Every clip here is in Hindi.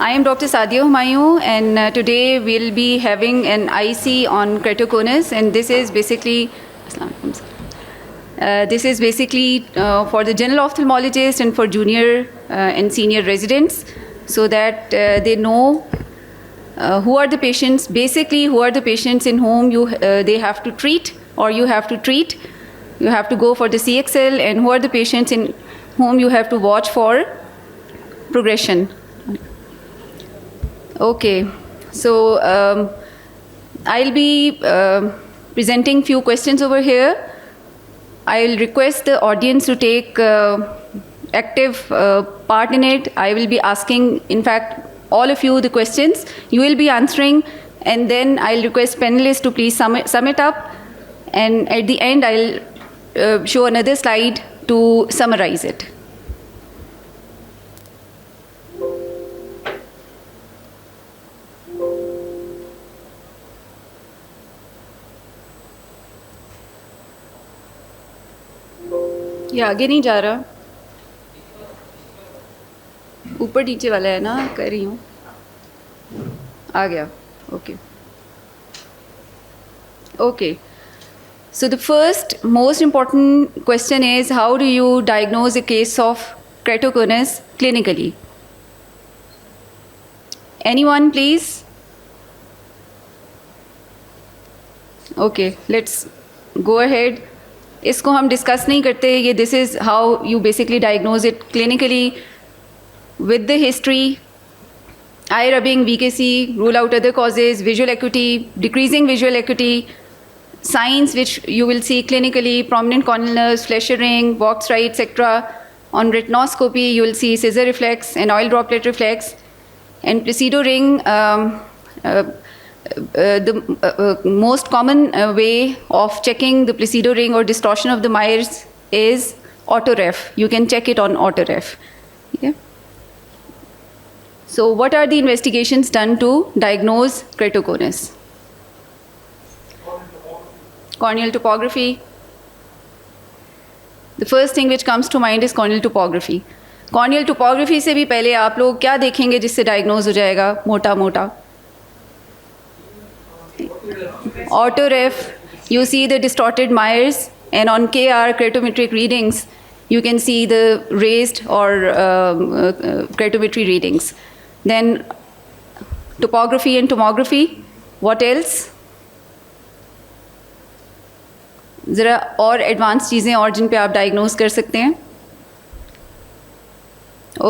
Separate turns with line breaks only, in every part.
I am Dr. Sadia Humayun, and today we'll be having an IC on keratoconus, and this is basically for the general ophthalmologist and for junior and senior residents, so that they know who are the patients. Basically, who are the patients in whom they have to treat, or you have to treat. You have to go for the CXL, and who are the patients in whom you have to watch for progression. Okay, so I'll be presenting few questions over here. I'll request the audience to take active part in it. I will be asking, in fact, all of you the questions. You will be answering, and then I'll request panelists to please sum it up. And at the end, I'll show another slide to summarize it. ये आगे नहीं जा रहा, ऊपर नीचे वाला है ना, कर रही हूँ, आ गया. Okay. Okay. So the first most important question is, how do you diagnose a case of keratoconus clinically? Anyone, please? Okay, let's go ahead. इसको हम डिस्कस नहीं करते. ये this is how you basically diagnose it clinically with the history, I rubbing, VKC, rule out other causes, visual acuity, decreasing visual acuity, signs which you will see clinically, prominent corneal nerves, Fleischer ring, Box right, etc. On retinoscopy, you will see scissor reflex and oil droplet reflex. And Placido ring, the most common way of checking the Placido ring or distortion of the Myers is autoref. You can check it on autoref. Okay? So what are the investigations done to diagnose keratoconus? Corneal topography. The first thing which comes to mind is corneal topography. Corneal topography से भी पहले आप लोग क्या देखेंगे जिससे डायग्नोज हो जाएगा मोटा मोटा? Autoref, you see the distorted Myers, and on KR, keratometric readings, you can see the raised or keratometry readings. Then topography and tomography, what else? ज़रा और एडवांस चीज़ें और जिन पे आप डायग्नोज कर सकते हैं.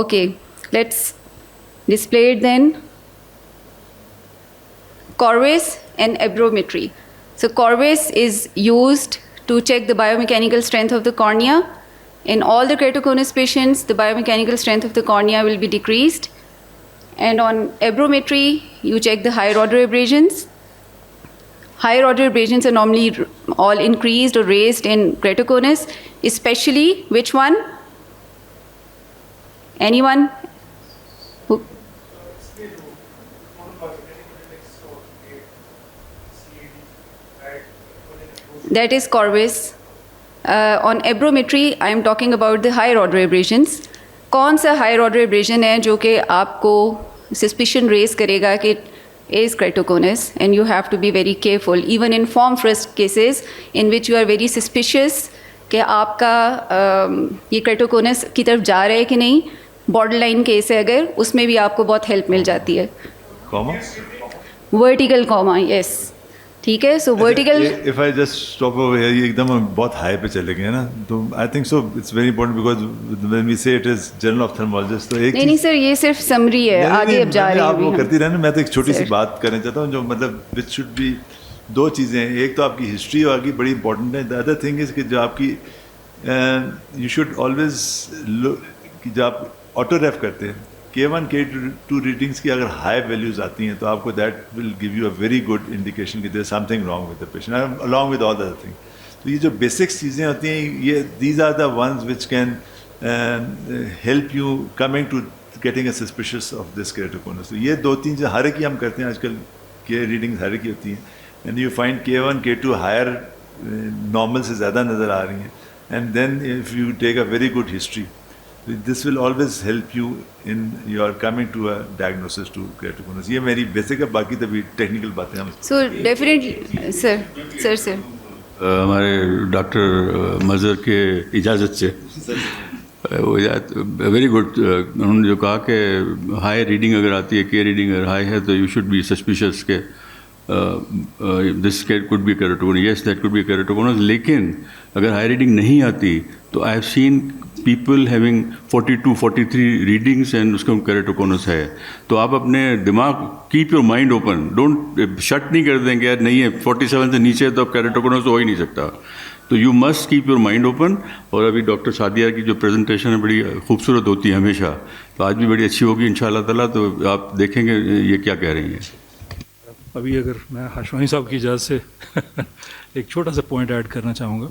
Okay, let's display it then. Corvus and aberrometry. So Corvus is used to check the biomechanical strength of the cornea. In all the keratoconus patients, the biomechanical strength of the cornea will be decreased. And on aberrometry, you check the higher order abrasions. Higher order abrasions are normally all increased or raised in keratoconus, especially which one? Anyone? Who? That is Corvus. On aberrometry, I am talking about the higher order abrasions. कौन सा higher order abrasion है जो कि आपको suspicion raise करेगा कि is keratoconus, and you have to be very careful, even in form first cases in which you are very suspicious कि आपका ये keratoconus की तरफ जा रहा है कि नहीं. borderline case है अगर, उसमें भी आपको बहुत help मिल जाती है.
Comma?
Vertical comma, yes. ठीक है. So vertical.
If I just stop over here, ये एकदम हम बहुत high पे चले गए ना, तो I think so it's very important because when we say it is general ophthalmologist, तो एक
नहीं सर, ये सिर्फ summary है, आगे अब जा रही है.
आप वो करती रहना, मैं तो एक छोटी सी बात करना चाहता हूँ जो मतलब which should be दो चीज़ें हैं. एक तो आपकी history आपकी बड़ी important है. The other thing is कि जो आपकी you should always look कि जो आप autoref करते हैं, K1, K2 रीडिंग्स की अगर हाई वैल्यूज आती हैं तो आपको that will give you a very good indication कि there something wrong with the patient along with all the other thing. तो ये जो बेसिक्स चीज़ें होती हैं, ये these are the ones which can help you coming to getting a suspicious of this keratoconus. तो ये दो तीन जो हर एक ही हम करते हैं आजकल, के रीडिंग्स हर एक ही होती हैं, and you find K1, K2 higher normal से ज़्यादा नज़र आ रही हैं, and then if you take a very good history, This will always help you in your coming to a diagnosis to keratoconus. ये मेरी बेसिक है, बाकी तभी टेक्निकल बातें हम.
So definitely, sir.
हमारे डॉक्टर मज़र के इजाज़त से वेरी गुड. उन्होंने जो कहा कि हाई रीडिंग अगर आती है, के रीडिंग अगर हाई है तो यू शुड बी सस्पिशियस के this could be keratoconus. Yes, that could be keratoconus. लेकिन अगर हाई रीडिंग नहीं आती तो I have seen people having 42, 43 readings and उसका केराटोकोनस है. तो आप अपने दिमाग, keep your mind open, don't shut नहीं कर देंगे यार नहीं है 47 से नीचे तो अब केराटोकोनस हो ही नहीं सकता. तो you must keep your mind open. और अभी डॉक्टर सादिया की जो प्रेजेंटेशन है बड़ी खूबसूरत होती है हमेशा, तो आज भी बड़ी अच्छी होगी इंशाल्लाह ताला. तो आप देखेंगे ये क्या कह रही हैं.
अभी अगर मैं हाशवानी साहब की इजाज़त से एक छोटा सा पॉइंट ऐड करना चाहूँगा.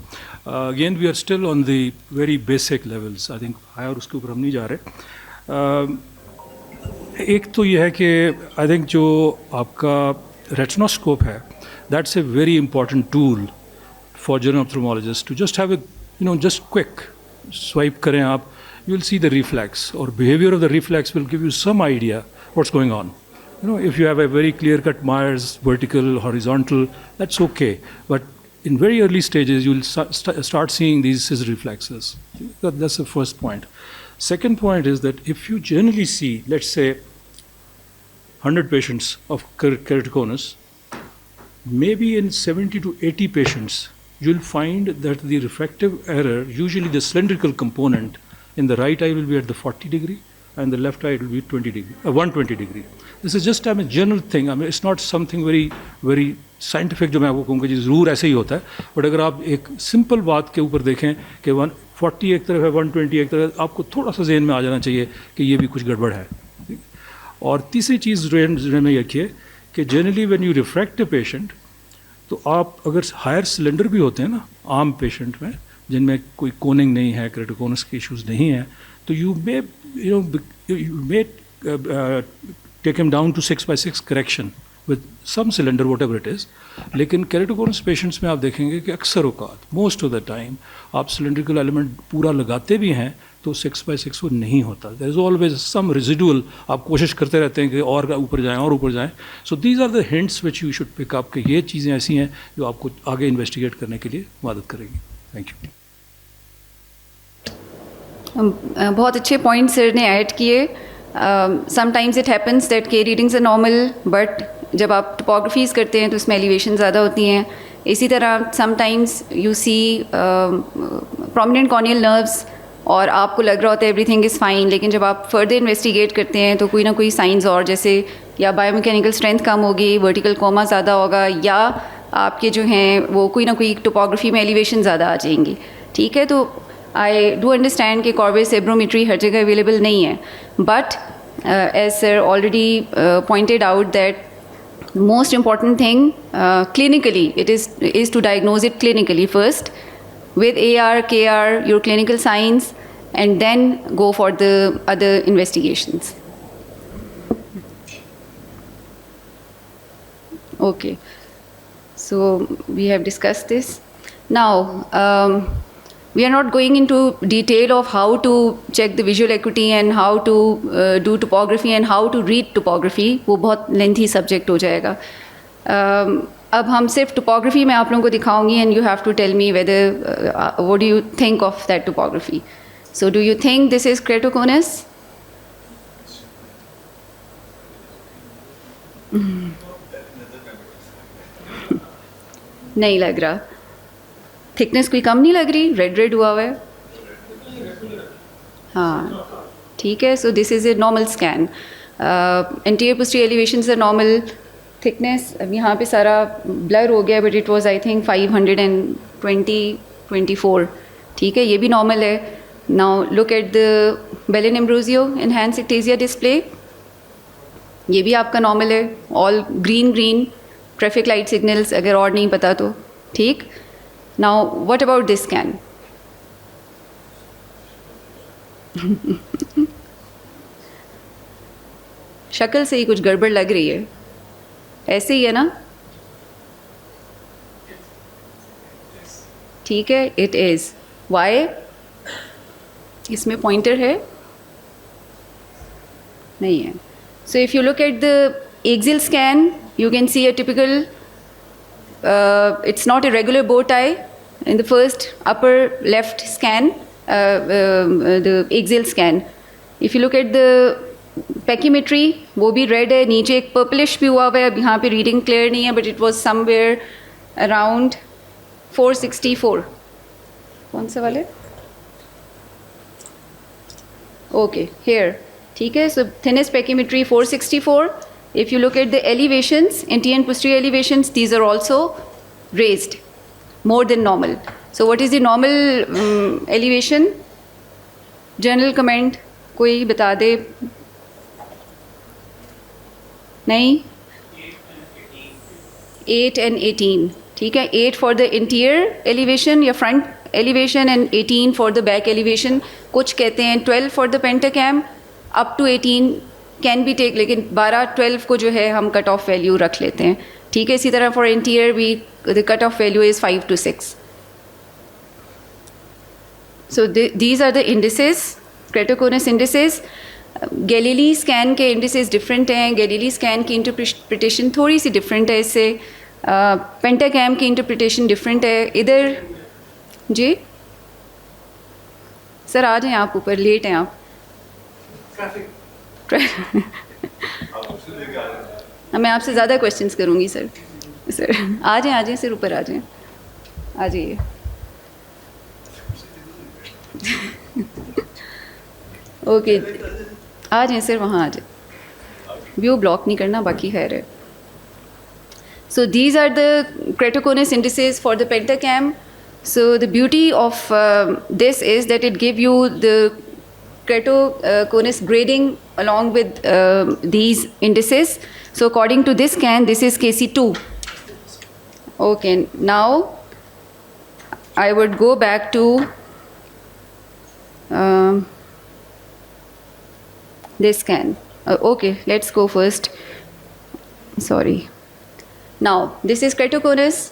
Again we are still on the very basic levels, I think higher उसके ऊपर हम नहीं जा रहे. एक तो ये है कि आई थिंक जो आपका रेटिनोस्कोप है, that's a very important tool for general ophthalmologist to just have a just quick swipe करें आप, you will see the reflex और behaviour of the reflex will give you some idea what's going on. If you have a very clear-cut Myers, vertical, horizontal, that's okay. But in very early stages, you'll start seeing these scissor reflexes. That's the first point. Second point is that if you generally see, let's say, 100 patients of keratoconus, maybe in 70 to 80 patients, you'll find that the refractive error, usually the cylindrical component in the right eye will be at the 40 degree and the left eye will be 120 degree. This is just a general thing. I mean, it's not something very scientific जो मैं आपको कहूँगा जी ज़रूर ऐसे ही होता है. बट अगर आप एक सिंपल बात के ऊपर देखें कि 140 एक तरफ है, 120 एक तरफ, आपको थोड़ा सा जहन में आ जाना चाहिए कि ये भी कुछ गड़बड़ है. और तीसरी चीज़ जहन में रखिए कि generally when you refract a patient, तो आप अगर हायर सिलेंडर भी होते हैं ना आम पेशेंट में जिनमें कोई कोनिंग नहीं है, केराटोकोनस के इश्यूज़ नहीं हैं, तो you may take him down to 6x6 correction with some cylinder, whatever it is. लेकिन केराटोकोनस पेशेंट्स में आप देखेंगे कि अक्सर औकात, मोस्ट ऑफ द टाइम, आप सिलेंड्रिकल एलिमेंट पूरा लगाते भी हैं तो 6x6 वो नहीं होता. There is always some residual. आप कोशिश करते रहते हैं कि और ऊपर जाएं और ऊपर जाएं. So these are the hints which you should pick up कि ये चीज़ें ऐसी हैं जो आपको आगे इन्वेस्टिगेट करने के लिए मदद करेगी. Thank you.
बहुत अच्छे पॉइंट सर ने ऐड किए. समटाइम्स इट हैपन्स दैट के रीडिंग्स आर नॉर्मल, बट जब आप टोपोग्राफीज़ करते हैं तो उसमें एलिवेशन ज़्यादा होती हैं. इसी तरह sometimes you see prominent corneal nerves और आपको लग रहा होता है एवरीथिंग इज़ फाइन, लेकिन जब आप फर्दर इन्वेस्टिगेट करते हैं तो कोई ना कोई साइंस और, जैसे या बायोमैकेनिकल स्ट्रेंथ कम होगी, वर्टिकल कोमा ज़्यादा होगा, या आपके जो हैं वो कोई ना कोई टोपोग्राफी में एलिवेशन ज़्यादा आ जाएंगी. ठीक है, तो आई डू अंडरस्टैंड कि कॉर्वेस सेब्रोमेट्री हर जगह अवेलेबल नहीं है, but as sir already pointed out that most important thing clinically is to diagnose it clinically first with AR, KR, your clinical signs, and then go for the other investigations. Okay, so we have discussed this. Now we are not going into detail of how to check the visual acuity and how to do topography and how to read topography. वो बहुत lengthy subject हो जाएगा. अब हम सिर्फ topography में आप लोगों को दिखाऊंगी and you have to tell me whether what do you think of that topography. So do you think this is keratoconus? नहीं लग रहा. थिकनेस कोई कम नहीं लग रही, रेड हुआ हुआ है. हाँ ठीक है. So this is a normal scan. Anterior posterior elevations are normal. Thickness अब यहाँ पे सारा ब्लर हो गया, but it was I think 524. ठीक है, ये भी नॉर्मल है. Now look at the Belin Ambrosio enhanced ectasia display. ये भी आपका नॉर्मल है. All green traffic light signals, अगर और नहीं पता तो. ठीक. Now, what about this scan? शक्ल से ही कुछ गड़बड़ लग रही है. ऐसे ही है ना? ठीक है, it is. Why? इसमें पॉइंटर है. नहीं है. So if you look at the axial scan, you can see a typical, it's not a regular bow tie in the first upper left scan, the axial scan. If you look at the pachymetry, वो भी red है, नीचे एक purplish भी हुआ हुआ है, अब यहाँ पे reading clear नहीं है, but it was somewhere around 464. कौन सा वाले? Okay, here. ठीक है, so thinnest pachymetry 464. If you look at the elevations, anterior and posterior elevations, these are also raised more than normal. So what is the normal elevation? General comment, कोई बता दे? नहीं? 8 and 18. ठीक है, 8 for the interior elevation या front elevation and 18 for the back elevation. कुछ कहते हैं 12 for the pentacam, up to 18 can be take, लेकिन 12-12 को जो है हम कट ऑफ वैल्यू रख लेते हैं. ठीक है, इसी तरह फॉर इंटीरियर भी the cut off value is 5 to 6. So these are the indices, keratoconus indices. Galilei scan के इंडिसेस डिफरेंट हैं. गैलीली स्कैन की इंटरप्रिटेशन थोड़ी सी डिफरेंट है इससे. पेंटाकैम की इंटरप्रिटेशन डिफरेंट है. इधर जी सर आ जाएं आप ऊपर, लेट हैं आप. मैं आपसे ज़्यादा क्वेश्चंस करूँगी सर. सर आ जाएं सर, ऊपर आ जाएं, आ जाइए. ओके आ जाएं सर, वहाँ आ जाए. व्यू ब्लॉक नहीं करना, बाकी खैर है. So these are the Cretoconus indices for the pentacam. So the beauty of this is that it gives you the Cretoconus grading along with these indices. So according to this scan, this is KC2. Okay, now I would go back to this scan. Okay, let's go first. Sorry. Now, this is Cretoconus.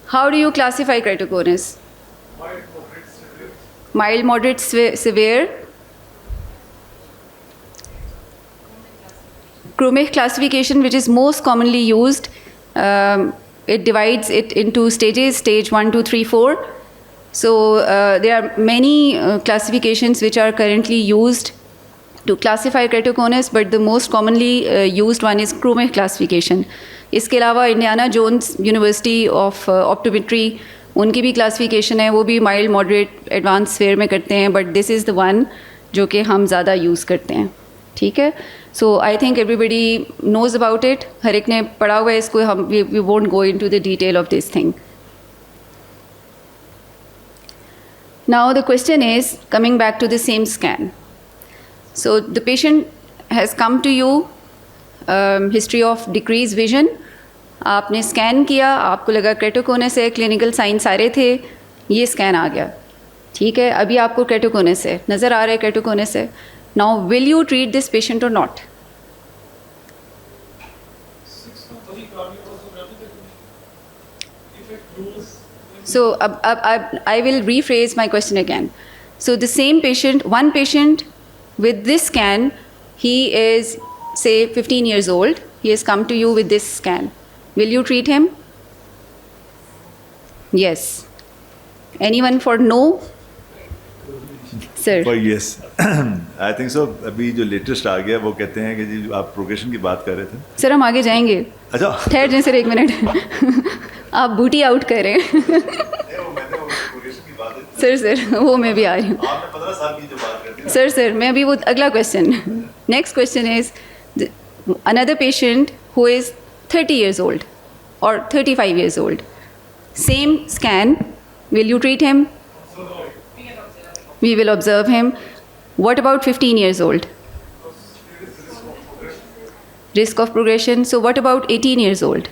How do you classify Cretoconus? Mild, moderate, severe. Chromich classification, which is most commonly used, it divides it into stages, stage 1, 2, 3, 4. So there are many classifications which are currently used to classify Cretoconus, but the most commonly used one is Chromich classification. इसके अलावा Indiana Jones university of optometry, उनकी भी क्लासिफिकेशन है, वो भी माइल्ड, मॉडरेट, एडवांस स्फेयर में करते हैं, but this is the one जो कि हम ज़्यादा यूज़ करते हैं. ठीक है, so I think everybody knows about it. हर एक ने पढ़ा हुआ है इसको. हम we won't go into the detail of this thing. Now the question is coming back to the same scan. So the patient has come to you, history of decrease vision. आपने स्कैन किया, आपको लगा क्रेटोकोनस है, क्लिनिकल साइन सारे थे, ये स्कैन आ गया. ठीक है, अभी आपको क्रेटोकोनस है, नज़र आ रहा है क्रेटोकोनस है. Now will you treat this patient और नॉट? सो अब I will rephrase my question again. So the same patient, one patient with this scan, he is say 15 years old, he has come to you with this scan. Will you treat him? Yes. Anyone for no? Sir.
For yes. I think so. अभी जो लेटेस्ट आ गया वो कहते हैं कि जी आप प्रोग्रेशन की बात कर रहे थे.
सर हम आगे जाएंगे.
अच्छा
ठहर जाएं सर एक मिनट. आप बूटी आउट कर रहे हैं. सर वो मैं भी आ रही हूँ.
15 साल की जो बात करते हैं.
सर मैं अभी वो अगला question. Next question is another patient who is 30 years old or 35 years old. Same scan. Will you treat him? We will observe him. What about 15 years old? Risk of progression. So what about 18 years old?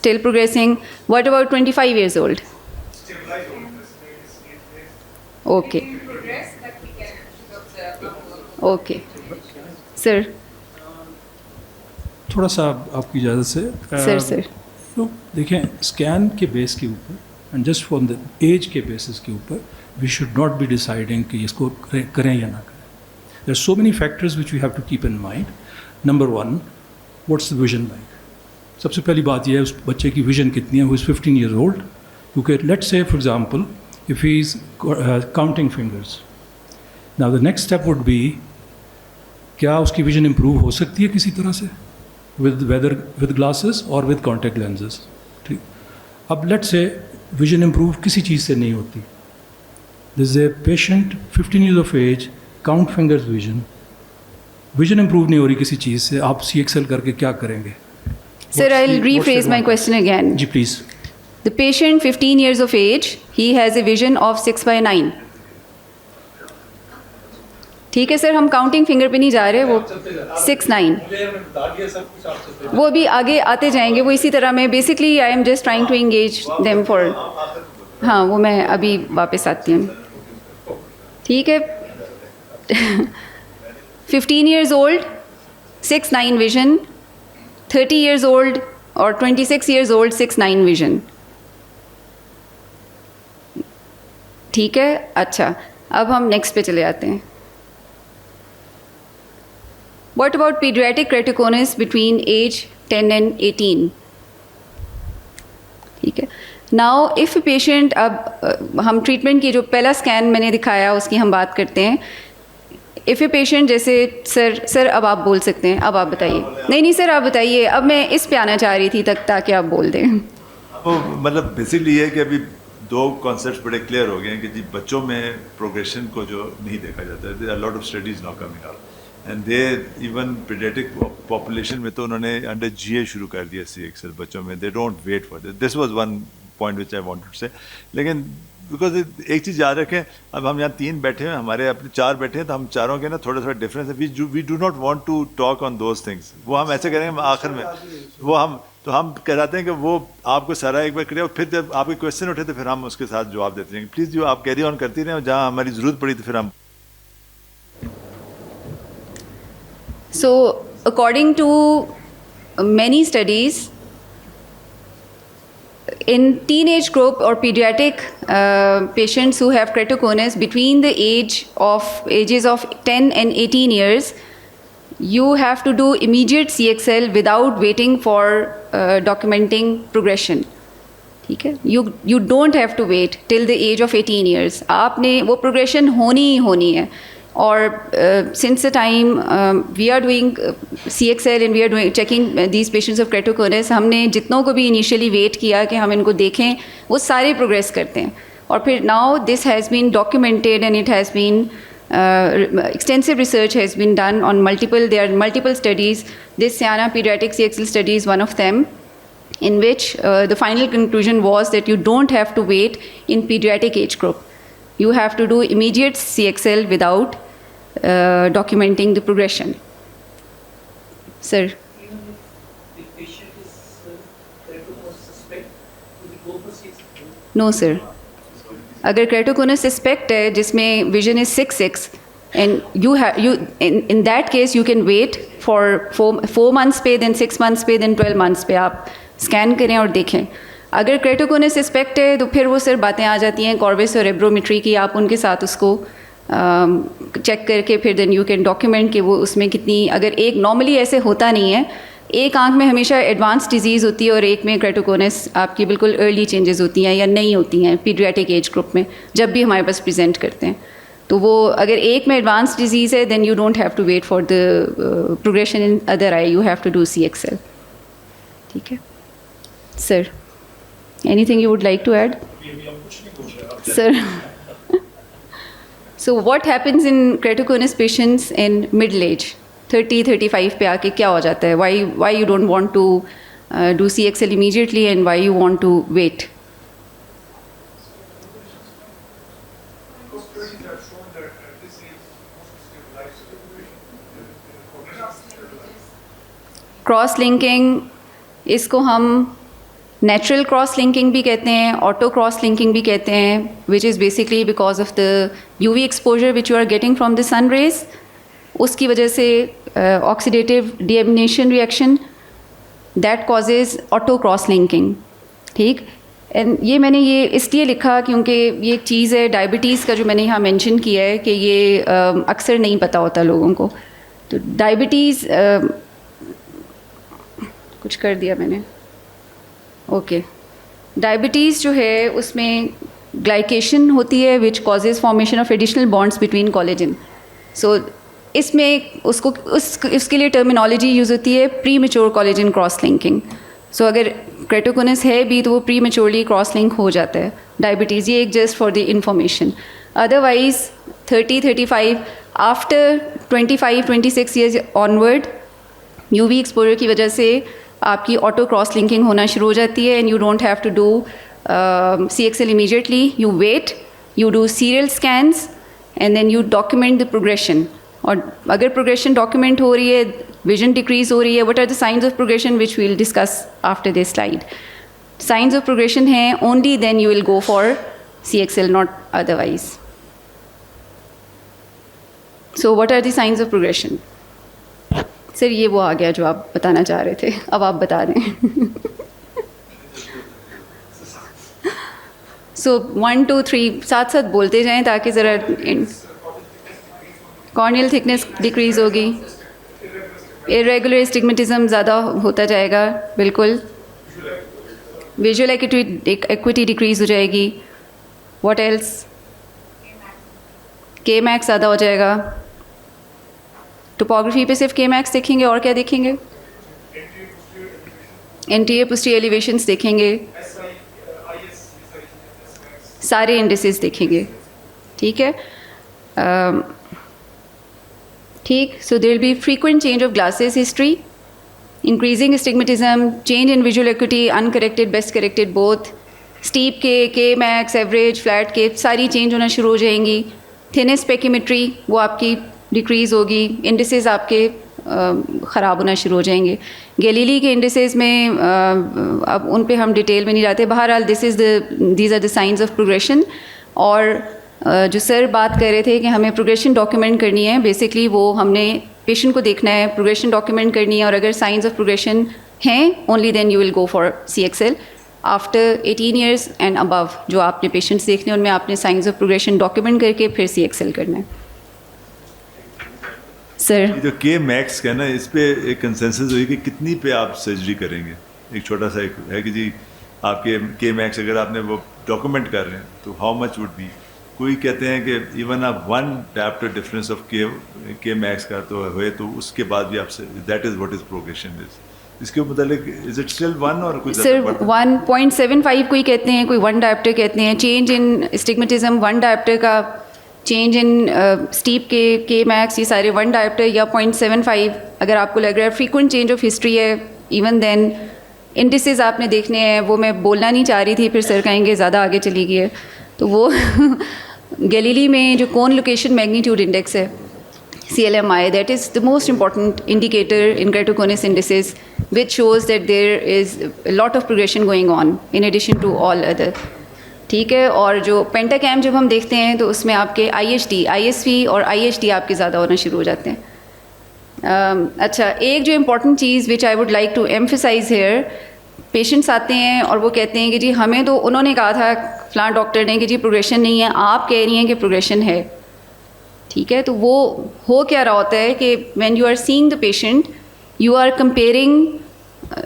Still progressing. What about 25 years old? Okay. Okay. Sir
थोड़ा सा आपकी इजाज़त से
सर
तो देखें, स्कैन के बेस के ऊपर and just from the age के बेसिस के ऊपर we should not be deciding कि इसको करें या ना करें. There are so many factors which we have to keep in mind. Number one, what's the vision like? सबसे पहली बात यह है उस बच्चे की विजन कितनी है. Who is 15 years old? क्योंकि let's say for example, if he is counting fingers. Now the next step would be, क्या उसकी विजन इम्प्रूव हो सकती है किसी तरह से with glasses or with contact lenses. ठीक. अब let's say विजन इम्प्रूव किसी चीज़ से नहीं होती. This is a patient 15 years of age, count fingers vision improve नहीं हो रही किसी चीज़ से. आप CXL करके क्या करेंगे?
Sir, I'll rephrase my question again.
जी please.
The patient 15 years of age, he has a vision of 6/9. ठीक है सर, हम काउंटिंग फिंगर पे नहीं जा रहे, वो 6/9 वो भी आगे आते जाएंगे. वो इसी तरह मैं basically I am just trying to engage them for, हाँ वो मैं अभी वापस आती हूँ. ठीक है. 15 years old, 6/9 vision. 30 years old or 26 years old, 6/9 vision. ठीक है. अच्छा, अब हम नेक्स्ट पे चले आते हैं. What about pediatric keratoconus between age 10 and 18? ठीक है. Now if a patient, अब हम ट्रीटमेंट की जो पहला स्कैन मैंने दिखाया उसकी हम बात करते हैं. इफ़ ए पेशेंट जैसे सर अब आप बोल सकते हैं, अब आप बताइए. नहीं सर आप बताइए, अब मैं इस पे आना चाह रही थी तक ताकि आप बोल दें.
वो मतलब बेसिकली ये है कि अभी दो कॉन्सेप्ट्स बड़े क्लियर हो गए हैं कि जी बच्चों में प्रोग्रेशन को जो नहीं देखा जाता है. There are lot of studies now coming out and they even paediatric population में तो उन्होंने अंडर GA शुरू कर दिया CXL बच्चों में. They don't wait for this was one point which I wanted to say. लेकिन बिकॉज एक चीज़ याद रखें, अब हम यहाँ 3 बैठे हैं, हमारे अपने 4 बैठे हैं, तो हम चारों के ना थोड़ा डिफरेंस है. We do not want to talk on those things. वो हम ऐसे करेंगे आखिर में, वो हम कहते हैं कि वो आपको सारा एक बार करिए और फिर जब आपके क्वेश्चन उठे तो फिर हम उसके साथ जवाब देते हैं. प्लीज़ जो आप कैरी ऑन करती रहें, जहाँ हमारी ज़रूरत पड़ी तो फिर हम.
So according to many studies, in teenage group or pediatric patients who have keratoconus between the ages of 10 and 18 years, you have to do immediate CXL without waiting for documenting progression. ठीक है. You don't have to wait till the age of 18 years. आपने वो progression होनी ही होनी है. और since the time we are doing CXL and we are doing checking these patients of keratoconus, हमने जितनों को भी initially wait किया कि हम इनको देखें, वो सारे progress करते हैं. और फिर now this has been documented and it has been extensive research has been done on there are multiple studies. This Siana pediatric CXL study is one of them, in which the final conclusion was that you don't have to wait in pediatric age group. You have to do immediate CXL without documenting the progression. Sir.
Even if the patient is keratoconus suspect, will we go for CXL?
No, sir. अगर keratoconus suspect है जिसमें vision is 6/6 and you in that case you can wait for 4 months पे, then 6 months पे, then 12 months पे आप स्कैन करें और देखें. अगर keratoconus suspect है तो फिर वो सर बातें आ जाती हैं कॉर्विस और एब्रोमेट्री की. आप उनके साथ उसको चेक करके फिर देन यू कैन डॉक्यूमेंट कि वो उसमें कितनी, अगर एक नॉर्मली ऐसे होता नहीं है, एक आंख में हमेशा एडवांस डिजीज़ होती है और एक में keratoconus आपकी बिल्कुल अर्ली चेंजेस होती हैं या नहीं होती हैं पीडियाट्रिक एज ग्रुप में जब भी हमारे पास प्रेजेंट करते हैं. तो वो अगर एक में एडवांस डिजीज़ है then you don't have to wait for the progression in other eye, you have to do CXL. ठीक है sir. Anything you would like to add? Sir. So what happens in keratoconus patients in middle age? 30-35 पे आके क्या हो जाता है? Why you don't want to do CXL immediately and why you want to wait? Cross linking, इसको हम नेचुरल क्रॉस लिंकिंग भी कहते हैं, ऑटो क्रॉस लिंकिंग भी कहते हैं, which is basically because of the UV exposure which you are getting from the sun rays. उसकी वजह से oxidative deamination reaction that causes auto cross linking. ठीक. एंड ये मैंने ये इसलिए लिखा क्योंकि ये एक चीज़ है डायबिटीज़ का जो मैंने यहाँ मेंशन किया है कि ये अक्सर नहीं पता होता लोगों को। तो डायबिटीज़ कुछ कर दिया मैंने, ओके। डायबिटीज़ जो है उसमें ग्लाइकेशन होती है which causes formation of additional bonds between collagen. So इसमें उसके लिए टर्मिनोलॉजी यूज़ होती है premature collagen cross linking. So अगर क्रेटोकोनस है भी तो वो प्री मेच्योरली क्रॉस लिंक हो जाता है डायबिटीज़। ये एक just for the information. Otherwise 30-35 after 25-26 years onward UV exposure की वजह से आपकी ऑटो क्रॉस लिंकिंग होना शुरू हो जाती है and you don't have to do CXL immediately. You wait, you do serial scans and then you document the progression. और अगर progression document हो रही है, vision decrease हो रही है, what are the signs of progression which we'll discuss after this slide. Signs of progression हैं, only then you will go for CXL, not otherwise. So what are the signs of progression? Sir ये वो आ गया जो आप बताना चाह रहे थे, अब आप बता दें। सो 1 2 3 साथ साथ बोलते जाएं ताकि ज़रा कॉर्नियल थिकनेस डिक्रीज़ होगी, इरेगुलर एस्टिग्मेटिज्म ज़्यादा होता जाएगा, बिल्कुल। विजुअल एक्विटी डिक्रीज़ हो जाएगी। What else? के मैक्स ज़्यादा हो जाएगा। टोपोग्राफी पे सिर्फ के मैक्स देखेंगे और क्या देखेंगे? एंटीरियर पोस्टीरियर एलिवेशंस देखेंगे, सारे इंडिसेस देखेंगे, ठीक है। ठीक, so there will be frequent change of glasses history, increasing astigmatism, change in visual acuity, uncorrected, best corrected both, steep K max, average, flat K सारी चेंज होना शुरू हो जाएंगी। थिनेस पेकीमेट्री वो आपकी डिक्रीज़ होगी, इंडिसेस आपके ख़राब होना शुरू हो जाएंगे। गैलीली के इंडिसेस में अब उन पे हम डिटेल में नहीं जाते। बहरहाल these are the signs of progression. और जो सर बात कर रहे थे कि हमें प्रोग्रेशन डॉक्यूमेंट करनी है, बेसिकली वो हमने पेशेंट को देखना है, प्रोग्रेशन डॉक्यूमेंट करनी है, और अगर साइंस ऑफ प्रोग्रेशन हैं only then you will go for CXL। After 18 years and above जो आपने पेशेंट्स देखने हैं उनमें आपने साइंस ऑफ प्रोग्रेशन डॉक्यूमेंट करके फिर CXL करना है। सर
जो के मैक्स का ना, इस पे एक कंसेंसस हुई कि कितनी पे आप सर्जरी करेंगे। एक छोटा सा एक है कि जी आपके के मैक्स अगर आपने वो डॉक्यूमेंट कर रहे हैं तो हाउ मच वुड बी। कोई कहते हैं कि इवन आप 1 डायप्टर डिफरेंस ऑफ के मैक्स का तो हुए तो उसके बाद भी आपसे that is what is progression is. इसके मतलब इज इट स्टिल 1 और कुछ?
सर 1.75 कोई कहते हैं, कोई 1 डायप्टर कहते हैं। चेंज इन स्टिग्मेटिज्म 1 डायप्टर का, change in steep K max, ये सारे 1 डायप्टर या 0.75। अगर आपको लग रहा है फ्रीक्वेंट चेंज ऑफ हिस्ट्री है, इवन देन इंडिसेस आपने देखने हैं। वो मैं बोलना नहीं चाह रही थी, फिर सर कहेंगे ज़्यादा आगे चली गई है। तो वो गैलीली में जो कोन लोकेशन मैग्नीट्यूड इंडेक्स है CLMI, that is the most important indicator in keratoconus indices, which shows that there is a lot of progression going on in addition to all other। ठीक है। और जो पेंटाकैम जब हम देखते हैं तो उसमें आपके IHD, ISV और IHD आपके ज़्यादा होना शुरू हो जाते हैं। अच्छा, एक जो इम्पॉर्टेंट चीज़ which I would like to emphasise here, patients आते हैं और वो कहते हैं कि जी हमें तो उन्होंने कहा था फलां डॉक्टर ने कि जी प्रोग्रेशन नहीं है, आप कह रही हैं कि प्रोग्रेशन है। ठीक है, तो वो हो क्या रहा होता है कि when you are seeing the patient you are comparing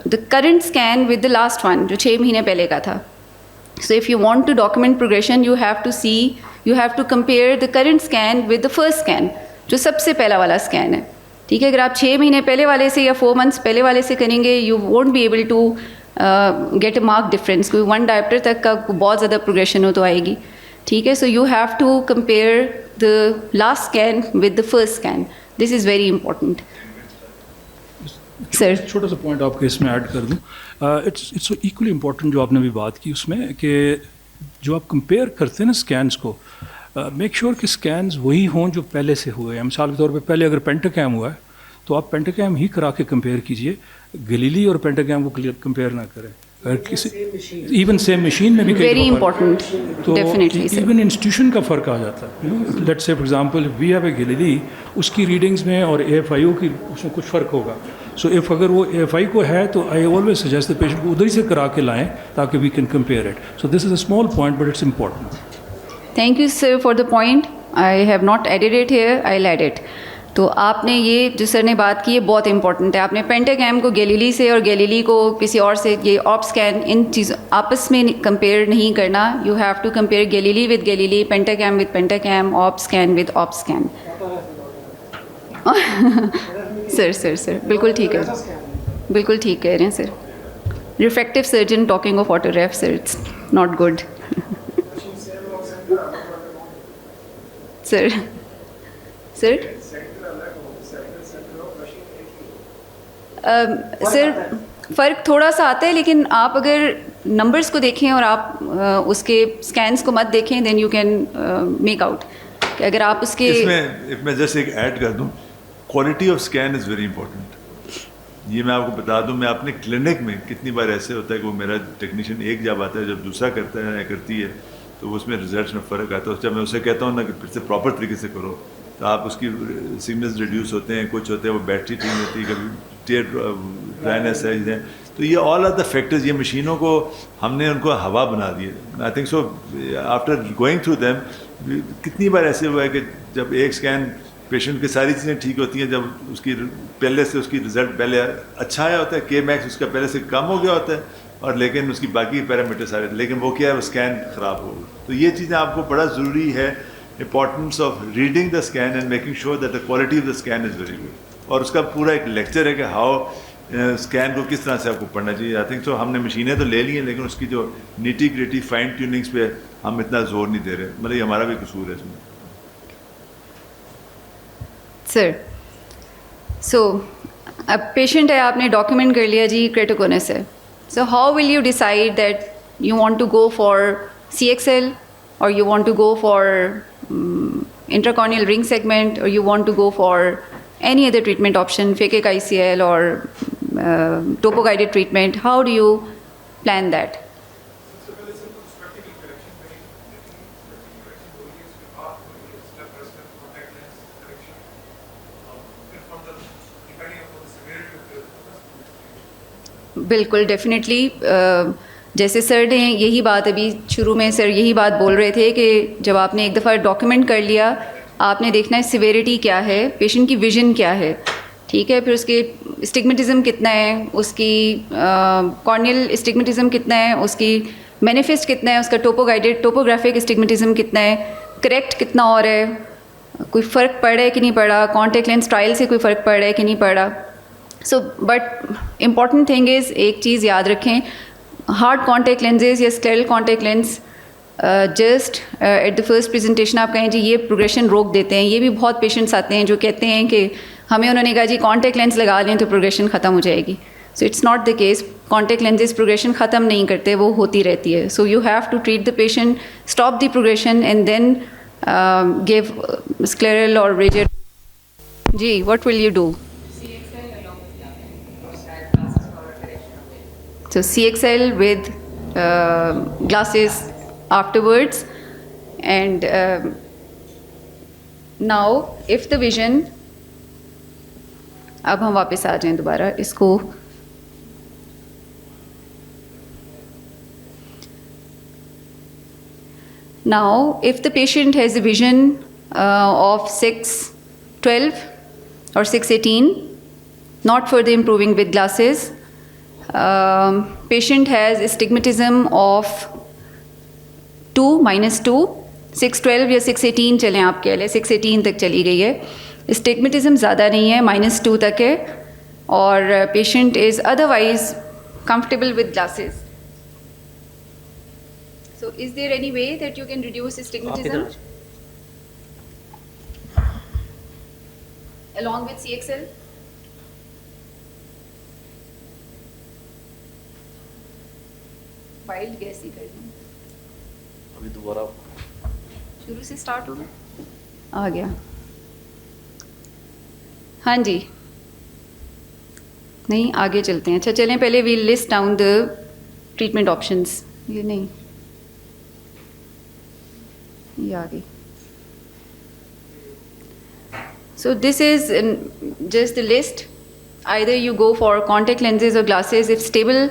the current scan with the last one जो 6 महीने पहले का था। So if you want to document progression, you have to compare the current scan with the first scan, जो सबसे पहला वाला स्कैन है। ठीक है, अगर आप 6 महीने पहले वाले से या 4 months पहले वाले से करेंगे, you won't be able to get a marked difference। कोई 1 डायप्टर तक का बहुत ज़्यादा प्रोग्रेशन हो तो आएगी। ठीक है, so you have to compare the last scan with the first scan। This is very important। Sir
छोटा सा पॉइंट आपके इसमें ऐड कर दूं। इट्स इक्वली इम्पोर्टेंट जो आपने अभी बात की उसमें कि जो आप कंपेयर करते हैं ना स्कैन्स को, मेक श्योर कि स्कैन्स वही हों जो पहले से हुए हैं। मिसाल के तौर पे पहले अगर पेंटाकैम हुआ है तो आप पेंटाकैम ही करा के कंपेयर कीजिए, गैलीली और पेंटाकैम को कंपेयर ना करें। अगर किसी इवन सेम मशीन में भी
वेरी इंपॉर्टेंट,
तो
डेफिनेटली
इवन इंस्टीट्यूशन का फ़र्क आ जाता है। Let's say for example we have a Galilei, उसकी रीडिंग्स में और AFIO की उसमें कुछ फ़र्क होगा। सो इफ़ अगर वो FI को है तो I always suggest the patient को उधर ही से करा के लाएं ताकि we can compare it. So this is a small point but it's important.
Thank you sir for the point. I have not added it here, I add it. तो आपने ये जो सर ने बात की है बहुत इंपॉर्टेंट है. आपने पेंटाकैम को गैलीली से और गैलीली को किसी और से, ये ऑप स्कैन, इन चीज़ों आपस में कंपेयर नहीं करना. You have to compare Galilei with Galilei, Pentacam with Pentacam, Orbscan with Orbscan. Sir बिल्कुल ठीक है, बिल्कुल ठीक कह रहे हैं sir. Refractive surgeon talking of autograph sir, it's not good. Sir sir फ़र्क थोड़ा सा आता है, लेकिन आप अगर नंबर्स को देखें और आप उसके स्कैन्स को मत देखें, then you can make out कि अगर आप उसके
इसमें जैसे एक ऐड कर दूं, quality of scan is very important. ये मैं आपको बता दूं, मैं अपने क्लिनिक में कितनी बार ऐसे होता है कि वो मेरा टेक्नीशियन एक जब आता है, जब दूसरा करता है या करती है, तो उसमें रिजल्ट्स में फ़र्क आता है. जब मैं उसे कहता हूँ ना कि फिर से प्रॉपर तरीके से करो, तो आप उसकी सिग्नल्स रिड्यूस होते हैं, कुछ होते हैं, वो बैटरी ठीक होती है, कभी टेयर ड्राइनेस है. तो ये ऑल आर द फैक्टर्स. ये मशीनों को हमने उनको हवा बना दी है. I think so after going through them, कितनी बार ऐसे हुआ है कि जब एक स्कैन पेशेंट की सारी चीज़ें ठीक होती हैं, जब उसकी पहले से उसकी रिज़ल्ट पहले अच्छा आया होता है, Kmax उसका पहले से कम हो गया होता है, और लेकिन उसकी बाकी पैरामीटर सारे, लेकिन वो क्या है, वो स्कैन ख़राब हो गया. तो ये चीज़ें आपको बड़ा ज़रूरी है, importance of reading the scan and making sure that the quality of the scan is very good. और उसका पूरा एक लेक्चर है कि हाउ स्कैन को किस तरह से आपको पढ़ना चाहिए. आई थिंक सो हमने मशीनें तो ले ली हैं, लेकिन उसकी जो नीटी ग्रिटी फाइन ट्यूनिंग्स पे हम इतना जोर नहीं दे रहे. मतलब ये हमारा भी कसूर है इसमें.
सर सो अब पेशेंट है, आपने डॉक्यूमेंट कर लिया जी क्रेटोकोनस है. So how will you decide that you want to go for CXL or you want to go for intracorneal ring segment, or you want to go for any other treatment option, phakic ICL or topo guided treatment? How do you plan that? बिल्कुल, डेफिनेटली. जैसे सर ने यही बात अभी शुरू में सर यही बात बोल रहे थे कि जब आपने एक दफ़ा डॉक्यूमेंट कर लिया, आपने देखना है सिवेरिटी क्या है, पेशेंट की विजन क्या है, ठीक है, फिर उसके स्टिग्मेटिज्म कितना है, उसकी कॉर्नियल स्टिग्मेटिज्म कितना है, उसकी मैनिफेस्ट कितना है, उसका टोपोग्राफिक स्टिग्मेटिज्म कितना है, करेक्ट कितना और है, कोई फ़र्क पड़ रहा है कि नहीं पड़ा, कॉन्टैक्ट लेंस ट्रायल से कोई फ़र्क पड़ रहा है कि नहीं पड़ा. So but important thing is, एक चीज़ याद रखें, हार्ड कॉन्टैक्ट लेंसेज या sterile contact lens just at the first presentation आप कहें जी ये प्रोग्रेशन रोक देते हैं. ये भी बहुत पेशेंट्स आते हैं जो कहते हैं कि हमें उन्होंने कहा जी कॉन्टैक्ट लेंस लगा लें तो प्रोग्रेशन ख़त्म हो जाएगी. So it's not the case. Contact lenses progression ख़त्म नहीं करते, वो होती रहती है. So you have to treat the patient, stop the progression and then give scleral और रेजर. जी, what will you do? So CXL with glasses afterwards, and now if the vision, अब हम वापस आ जाएं दोबारा इसको. Now if the patient has a vision of 6/12 or 6/18, not further improving with glasses, patient has astigmatism of 2 -2, 6/12 या 6/18 चलें आप कह लें, 6/18 तक चली गई है. astigmatism ज़्यादा नहीं है, -2 तक है, और patient is otherwise comfortable with glasses. So is there any way that you can reduce astigmatism along with CXL? Wild guess ही कर दूँ.
अभी दोबारा
शुरू से स्टार्ट होगा. आ गया. हाँ जी, नहीं आगे चलते हैं. अच्छा चलें, पहले we list down the treatment options. ये नहीं, ये आ गई. So this is just the list either you go for contact lenses or glasses if stable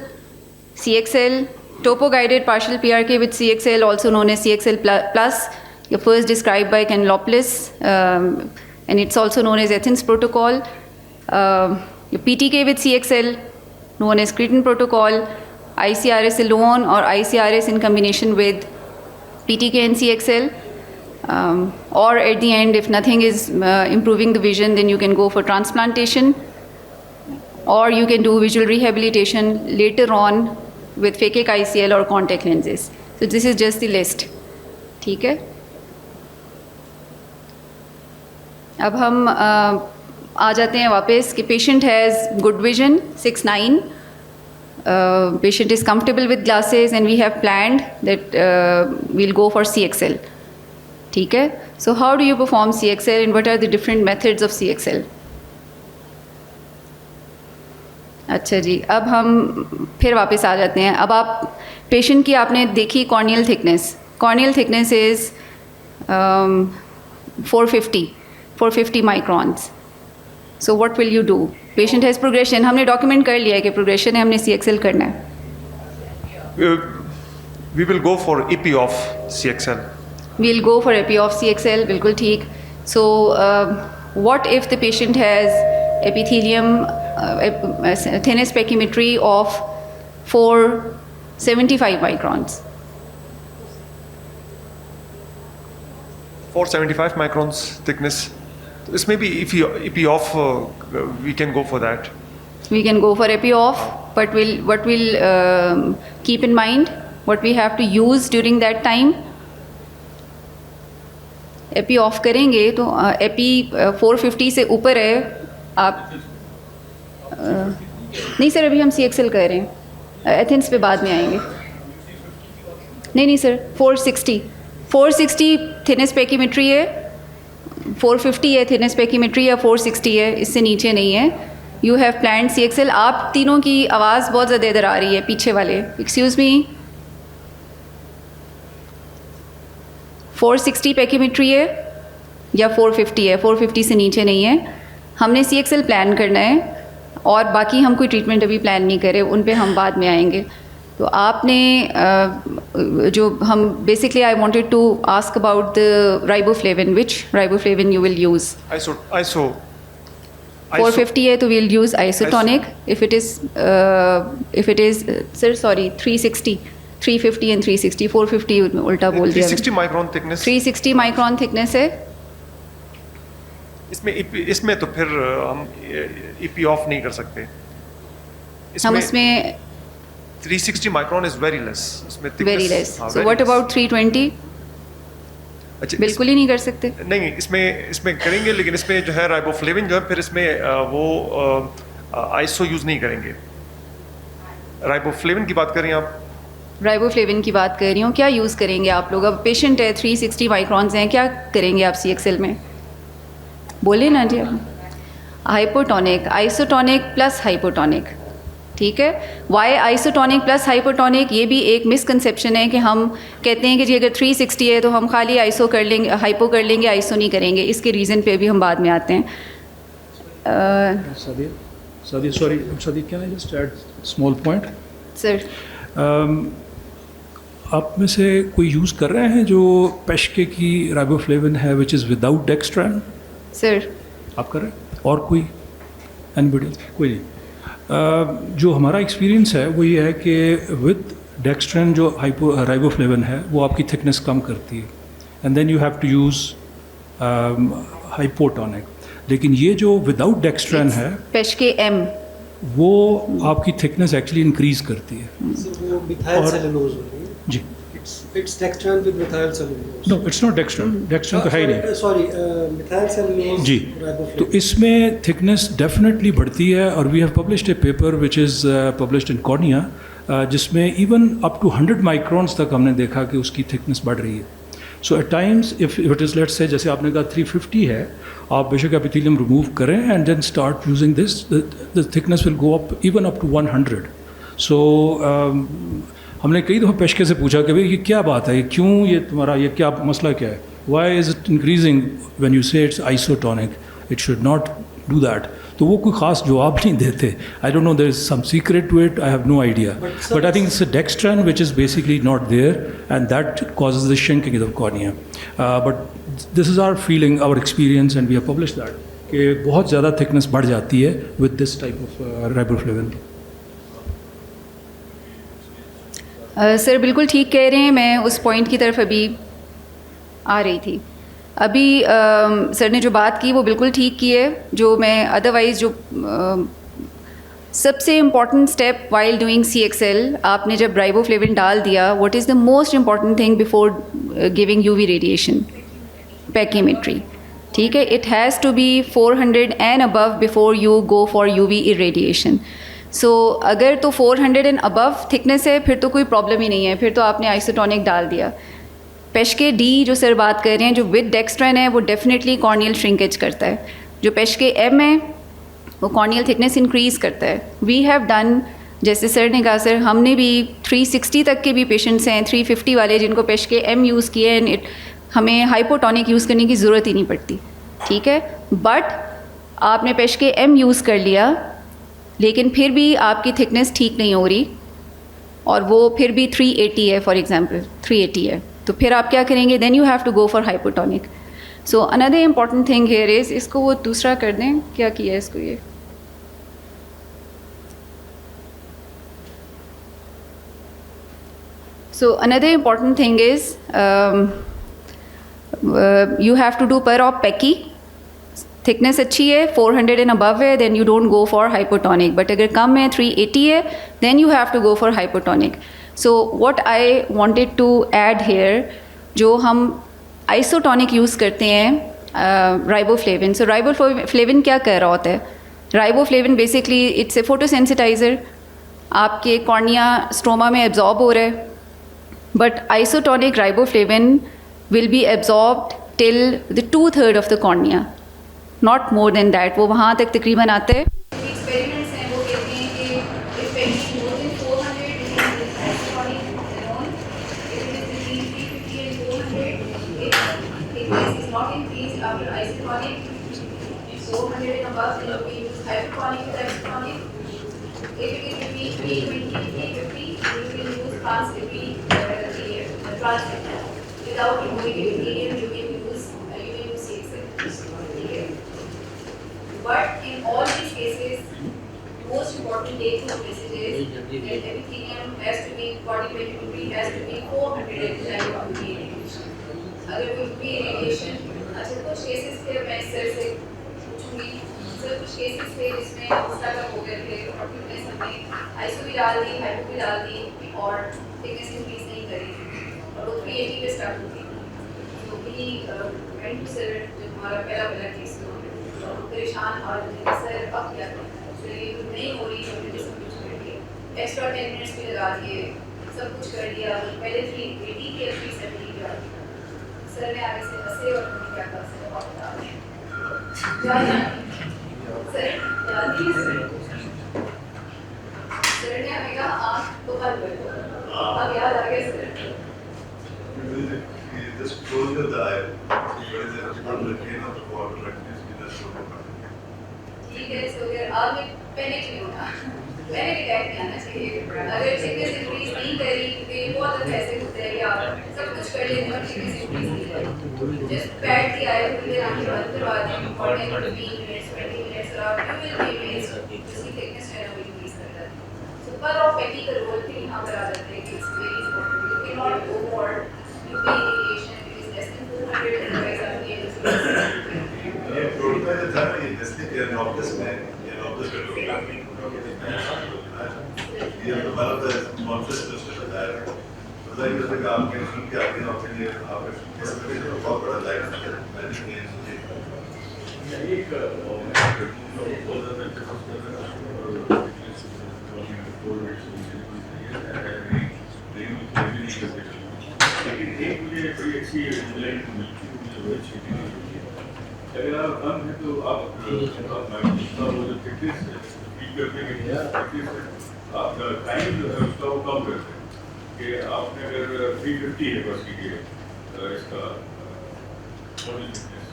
CXL, topo guided partial PRK with CXL, also known as CXL plus, your first described by Ken Lopless, and it's also known as Athens protocol. Your PTK with CXL, known as Cretan protocol, ICRS alone or ICRS in combination with PTK and CXL. Or at the end, if nothing is improving the vision, then you can go for transplantation, or you can do visual rehabilitation later on with phakic ICL or contact lenses. So this is just the list. ठीक है? अब हम आ जाते हैं वापस कि patient has good vision 6/9. Patient is comfortable with glasses and we have planned that we'll go for CXL. ठीक है? So how do you perform CXL and what are the different methods of CXL? अच्छा जी, अब हम फिर वापस आ जाते हैं. अब आप पेशेंट की आपने देखी corneal thickness is 450 microns. So what will you do? Patient has progression, हमने डॉक्यूमेंट कर लिया है कि प्रोग्रेशन है, हमने CXL करना है.
We will go for EP of CXL.
We'll go for EP of CXL, बिल्कुल ठीक. So what if the patient has epithelium thinnest pachymetry of 475 microns?
475 microns thickness. This may be EP off. We can go for that.
We can go for EP off, but what we'll keep in mind, what we have to use during that time. EP of करेंगे तो EP 450 से ऊपर है आप. नहीं सर, अभी हम CXL कर रहे हैं, एथेंस पे बाद में आएंगे. नहीं सर, 460 थिनेस्ट पैकीमेट्री है, 450 है थिनेस्ट पैकीमेट्री या 460 है, इससे नीचे नहीं है. You have planned CXL. आप तीनों की आवाज़ बहुत ज़्यादा इधर आ रही है, पीछे वाले. Excuse me. 460 पैकीमेट्री है या 450 है, 450 से नीचे नहीं है. हमने CXL प्लान करना है और बाकी हम कोई ट्रीटमेंट अभी प्लान नहीं करें, उन पे हम बाद में आएंगे. तो आपने जो हम basically I wanted to ask about the riboflavin. Which riboflavin you will use?
ISO
450 है तो will use isotonic. If it is sir sorry 350 and 360. 450 उल्टा बोल दिया.
360 माइक्रोन थिकनेस.
360 माइक्रोन थिकनेस है.
इसमें तो फिर हम EP ऑफ नहीं कर सकते.
हम इसमें
360 माइक्रोन इज वेरी लेस. इसमें
very less. So what about 320?
अच्छा,
बिल्कुल ही नहीं कर सकते.
नहीं, इसमें करेंगे, लेकिन इसमें जो है राइबोफ्लेविन जो है फिर इसमें वो आइसो यूज नहीं करेंगे. राइबोफ्लेविन की बात करें आप?
राइबोफ्लेविन की बात कर रही हूँ. क्या यूज़ करेंगे आप लोग? अब पेशेंट है, 360 माइक्रॉन्स हैं, क्या करेंगे आप CXL में? बोले ना जी. Hypotonic, isotonic plus hypotonic. ठीक है. Why isotonic plus hypotonic? ये भी एक मिसकंसेप्शन है कि हम कहते हैं कि जी अगर 360 है तो हम खाली आइसो कर लेंगे, हाइपो कर लेंगे, आइसो नहीं करेंगे. इसके रीज़न पे भी हम बाद में आते हैं.
Sadia, can I just add small point?
Sir
आप में से कोई यूज़ कर रहे हैं जो पेशके की राइबोफ्लेविन है विच इज़ विदाउट डेक्स्ट्रैन?
सर
आप कर रहे हैं? और कोई एनीबडी? कोई नहीं. जो हमारा एक्सपीरियंस है वो ये है कि विद डेक्स्ट्रैन जो राइबोफ्लेविन है वो आपकी थिकनेस कम करती है, and then you have to use hypotonic. लेकिन ये जो विदाउट डेक्स्ट्रैन है
पेशके M
वो आपकी थिकनेस एक्चुअली इंक्रीज करती है.
वो मिथाइल सेलुलोज होती है.
जी.
It's dextran with methyl cellulose.
No, it's not dextran. Dextran तो है ही नहीं.
Sorry, methyl cellulose.
जी.
riboflavin.
तो इसमें थिकनेस डेफिनेटली बढ़ती है, और we have published a paper which is published in cornea, जिसमें इवन अप टू 100 माइक्रॉन्स तक हमने देखा कि उसकी थिकनेस बढ़ रही है. So at times if it is let's say, जैसे आपने कहा 350 है, आप बेशक एपिथेलियम रिमूव करें and then start using this, the thickness will go up even up to 100. सो हमने कई दफ़ा पेशके से पूछा कि भाई ये क्या बात है, क्यों ये तुम्हारा, ये क्या मसला क्या है, why is it increasing when you say it's isotonic? It should not do that, तो वो कोई ख़ास जवाब नहीं देते. I don't know, there is some secret to it, I have no idea, but I think it's a dextran which is basically not there and that causes the shrinking of cornea. But this is our feeling, our experience, and we have publish that कि बहुत ज़्यादा थिकनेस बढ़ जाती है with this type of riboflavin.
Sir बिल्कुल ठीक कह रहे हैं, मैं उस पॉइंट की तरफ अभी आ रही थी. अभी सर ने जो बात की वो बिल्कुल ठीक की है. जो मैं अदरवाइज़ जो सबसे important step while doing CXL, आपने जब राइबोफ्लेविन डाल दिया, what is the most important thing before giving UV radiation? Pachymetry. ठीक है, it has to be 400 and above before you go for UV irradiation. So अगर तो 400 एंड अबव थिकनेस है फिर तो कोई प्रॉब्लम ही नहीं है, फिर तो आपने आइसोटोनिक डाल दिया. पेशके D जो सर बात कर रहे हैं, जो विद डेक्स्ट्रैन है, वो डेफिनेटली कॉर्नियल श्रिंकेज करता है. जो पेशके M है वो कॉर्नियल थिकनेस इंक्रीज़ करता है. वी हैव डन, जैसे सर ने कहा, सर हमने भी 360 तक के भी पेशेंट्स हैं, 350 वाले जिनको पेशके M यूज़ किए, एंड हमें हाइपोटोनिक यूज़ करने की ज़रूरत ही नहीं पड़ती. ठीक है, बट आपने पेशके M यूज़ कर लिया लेकिन फिर भी आपकी थिकनेस ठीक नहीं हो रही और वो फिर भी 380 है, फॉर एग्जांपल 380 है, तो फिर आप क्या करेंगे? Then you have to go for hypotonic. So another important thing here is, इसको वो दूसरा कर दें, क्या किया है इसको ये. So another important thing is you have to do पर ऑफ पैकी. थिकनेस अच्छी है, 400 एंड अबव है, then you don't go for hypotonic. But अगर कम है, 380 है, then you have to go for hypotonic. So what I wanted to add here, जो हम आइसोटोनिक यूज़ करते हैं राइबोफ्लेविन. सो राइबोफ्लेविन क्या कर रहा होता है? Riboflavin basically it's a photosensitiser. आपके कॉर्निया स्ट्रोमा में एब्जॉर्ब हो रहा है, but isotonic riboflavin will be absorbed till the 2/3 of the cornea, not more than that. वो वहाँ तक तकरीबन आते हैं. एक्सपेरिमेंट्स हैं वो कहते हैं कि if patient more than 400 is isotonic alone, if it is between 350 and 400, if thickness is not increased after isotonic, 400 and above, then you can use hypertonic with isotonic. If it is between 320 and 350, you can use transdermal. Without removing epithelium, you can use CXL. But in all these cases, most important take-home message is that epithelium has to be, body perimetry has to be 400 at the time of UV irradiation. अगर कोई UV irradiation, अच्छा कुछ cases थे, मैं सर से पूछूंगी, सर कुछ cases थे जिसमें उसका का हो गए थे और thickness हमने ISO भी डाल दी, hypo भी डाल दी और thickness increase नहीं करी और वो 380 पे start होती थी. तो भी went to sir, जो हमारा पहला केस था, परेशान और सर अब क्या करें, ये तो नहीं हो रही, तो सब कुछ कर दिए, एक्स्ट्रा 10 मिनट्स भी लगा दिए, सब कुछ कर दिया. पहले 380 के 370 पे आ गया. सर ने आगे से हंसे और मैंने क्या कहा, सर आप बता दें सर ने हमें कहा आँख तो बंद कर दो. अब याद आ गया sir.
Just close the eye.
ठीक है, तो फिर आप में पैनिक नहीं होना, पैनिक अटैक नहीं आना चाहिए. अगर थिकनेस इंक्रीज नहीं करी तो ये बहुत अच्छा ऐसे होता है कि आप सब कुछ कर लेते और थिकनेस इंक्रीज नहीं करी, जस्ट बैठ के आए थोड़ी देर आंखें बंद करवा दें और 10 to 15 मिनट्स 20 मिनट्स और आप यू विल बी अमेज्ड जिसकी थिकनेस है वो इंक्रीज कर जाती है. सो पर ऑफ पैकी का रोल भी यहाँ पर आ जाता है कि it's very important. You can not go for UV irritation it is less than 400 otherwise आप ये
ये प्रोटोकॉल जो था ये जैसे कि नॉर्मस में ये नॉर्मस का प्रोग्राम ये हमारा तो नॉर्मस सिस्टम बताया है. तो ये जैसे कि आपके सुन के आपके नॉर्मस लिए आपके इसमें भी बहुत बड़ा लाइफ है. मैंने ये एक लेकिन एक मुझे बड़ी अच्छी अगर आप कम है तो आप वो जो फिटनेस फील करते हैं आपका टाइम जो है उसका वो कम करते हैं कि आपने अगर 350 है बस की इसका बॉडी फिटनेस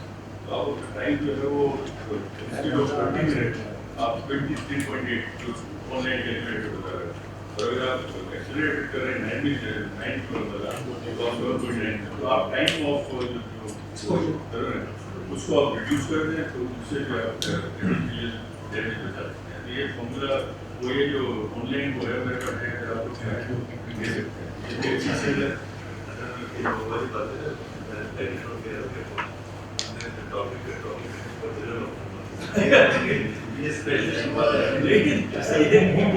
तो आप टाइम जो है वो
instead of 30 minutes, आप 23.8 जो ऑनलाइन कैलकुलेटर होता है, और अगर आप एक्सेलरेट कर रहे हैं 9 किलोमीटर तो आप 7.9, तो आप टाइम ऑफ जो कर रहे हैं उसको आप रिड्यूस कर दें तो उससे जो है डैमेज बचा सकते हैं। तो ये फॉर्मूला वो ये जो ऑनलाइन वो है मेरे पास है, आप दे सकते हैं। ये अच्छी चीज़ है। लेकिन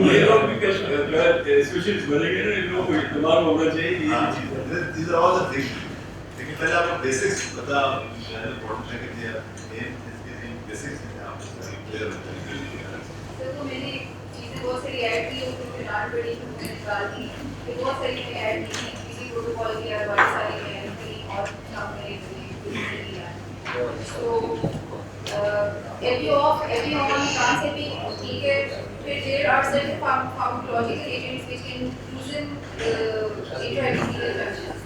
ये लोग भी स्पेशलिस्ट बनेंगे ना, इन लोगों को दिमाग होना चाहिए कि ये चीज़ है।
These are all the things. लेकिन पहले आपको बेसिक्स पता इम्पोर्टेंट है कि ये इसके बेसिक्स हैं आप क्लियर होना चाहिए।
सर तो मैंने चीज़ें बहुत सारी ऐड की उसको फिर डांट पड़ी तो मैंने निकाल दी कि बहुत सारी मैंने ऐड की थी किसी प्रोटोकॉल की यार बहुत सारी मैंने की और काम मेरे तो every on can't say भी ठीक है फिर there are certain pharmacological agents which can loosen intraepithelial junctions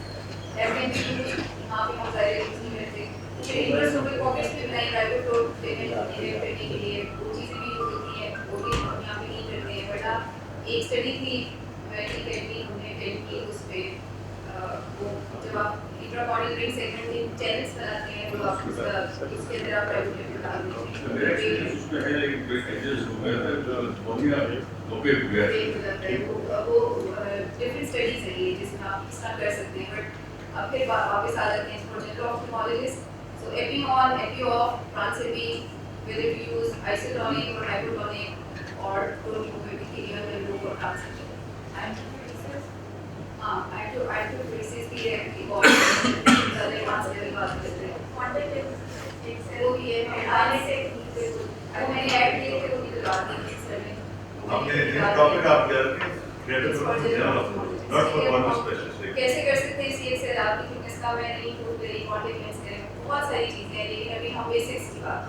that can be used यहाँ पे हम सारे यूज नहीं करते फिर इंट्रासोमल पॉकेट्स भी बनाई राइबोफ्लोव पेमेंट करने के लिए वो चीज़ें भी यूज होती हैं वो भी हम यहाँ पे नहीं करते हैं बट आप एक स्टडी थी ठीक है कि हमने फिल्म की उस पर वो जब आप इंट्राकॉर्डियल रिंग सेगमेंट के चैनल्स बनाते हैं तो आप उसके अंदर आप राइबोफ्लोव डाल देते हैं
उसमें है एक एडजस्ट हो गया है जो बोलिया ओपेक हो गया है।
वो डिफरेंट स्टडीज है ये जिसमें आप इस तरह कर सकते हैं बट अब फिर वापस आ जाते हैं for general ophthalmologist so epi on epi off transepi whether to use isotonic or hypotonic or chloromethylene and low ट्रांसएपी आइटोफेसिस की है एक और ज़्यादा एडवांस लेवल बात करते हैं कॉन्टेक्ट वो भी है आने से अगर मैंने ऐड किए थे वो भी लगा दी सर
आपने ये टॉपिक आप क्या नॉट फॉर वन स्पेशलिस्ट
कैसे कर सकते हैं इसी से आपकी फिटनेस का मैं नहीं बोल रही कॉन्टेक्ट लेंस करें बहुत सारी चीज़ें हैं लेकिन अभी हम बेसिक्स की बात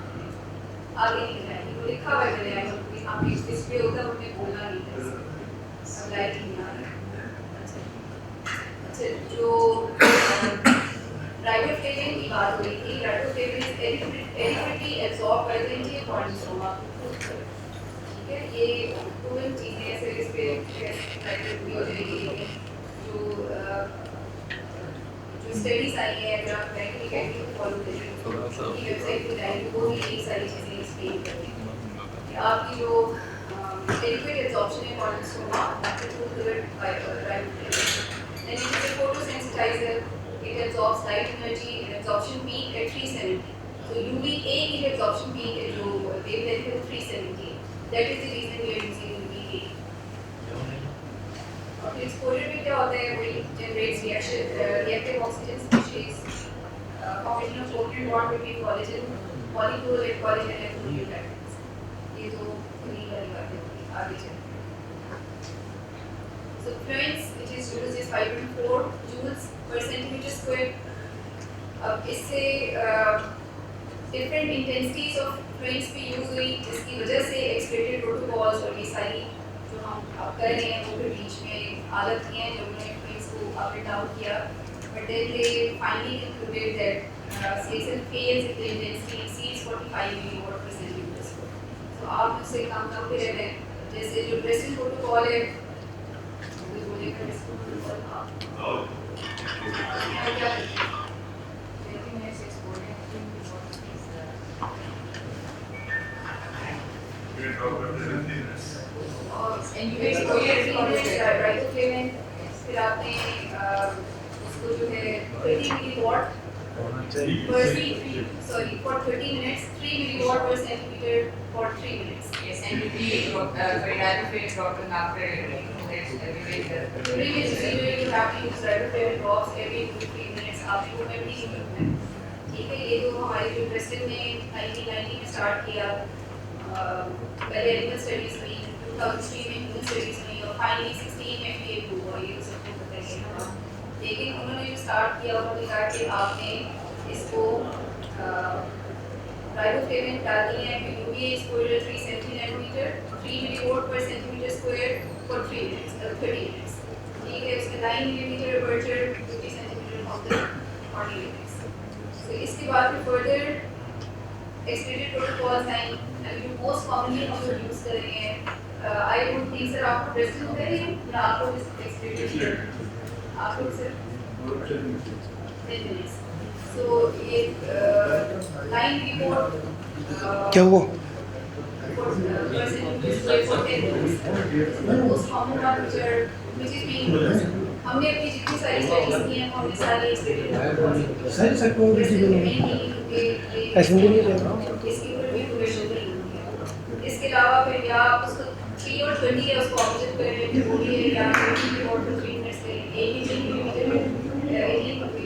आगे नहीं जाएंगे वो लिखा हुआ है मैंने कि हम इस पे होता है हमने बोलना नहीं है अब लाइट नहीं आ रहा अच्छा जो राइबोफ्लेविन की बात हो रही थी राइबोफ्लेविन इज एडिक्विटी एब्जॉर्ब कर देंगे ये पॉइंट्सोमा ठीक है ये प्रूवन चीज़ें हैं सर इस पे हो जाएगी जो स्टडीज आई हैं अगर आप प्रैक्टिकली कैंडी को फॉलो करें की वेबसाइट पे जाएंगे वो भी यही सारी चीज़ें एक्सप्लेन करती हैं आपकी जो एडिक्वेट एब्जॉर्प्शन है पॉइंट्सोमा that is to by riboflavin then it is a photosensitizer it absorbs light energy and absorption peak at 370 so UVA की absorption peak है जो wavelength है 370 that is the reason we are using UVA और exposure में क्या होता है वही generates reactive oxygen species formation of covalent bond between collagen molecule and collagen and nucleotides ये तो वही वाली बातें होगी आगे चलते So fluence, which is used is 5.4 joules per centimeter square. अब इससे different intensities of fluence भी यूज हुई जिसकी वजह से एक्सपेक्टेड प्रोटोकॉल्स और ये सारी जो हम अब कर रहे हैं वो फिर बीच में आदत की हैं जब उन्होंने fluence को अप एंड डाउन किया but then they finally concluded that CSL fails if the intensity exceeds 45 milliwatt per centimeter square. So आप उससे काम पे रह रहे हैं जैसे जो ड्रेसिंग प्रोटोकॉल है फिर आपने उसको जो है 30 milliwatt per sorry for 30 minutes 3 milliwatt per centimeter for 3 minutes.
Yes, and you riboflavin dropping after
During this procedure, you have to use riboflavin drops every 2 to 3 minutes आपको every single time. ठीक है ये तो हमारे जो ब्रिस्टल में 1990 में स्टार्ट किया पहले एनिमल स्टडीज हुई 2003 में ह्यूमन स्टडीज हुई और फाइनली 16 में FDA अप्रूव हुआ ये तो सबको पता ही है लेकिन उन्होंने जो स्टार्ट किया उन्होंने कहा कि आपने इसको राइबोफ्लेविन डाल दिए हैं कि UVA exposure 370 nanometer 3 milliwatt per centimeter square for 3 minutes 30 minutes ठीक है उसमें 9 millimeter aperture 50 centimeter of the ordinary so इसके बाद फिर further
एक्सटेंडेड प्रोटोकॉल साइन जो मोस्ट कॉमनली हम लोग यूज़ कर रहे हैं आई वुड थिंक सर आपको ड्रेसिंग होता है या आप लोग एक्सटेंडेड आप लोग सर 10 minutes सो ये लाइन रिपोर्ट
क्या हुआ
हमने अपनी जितनी सारी स्टडीज की हैं हमने सारी
सारी साइकोलॉजी ऐसे नहीं रहेगा
इसके ऊपर भी प्रोविजन नहीं होती है इसके अलावा फिर या उसको 3 और 20 है उसको ऑब्जेक्ट करें बोलिए या 20 और 3 मिनट्स से एक ही चीज में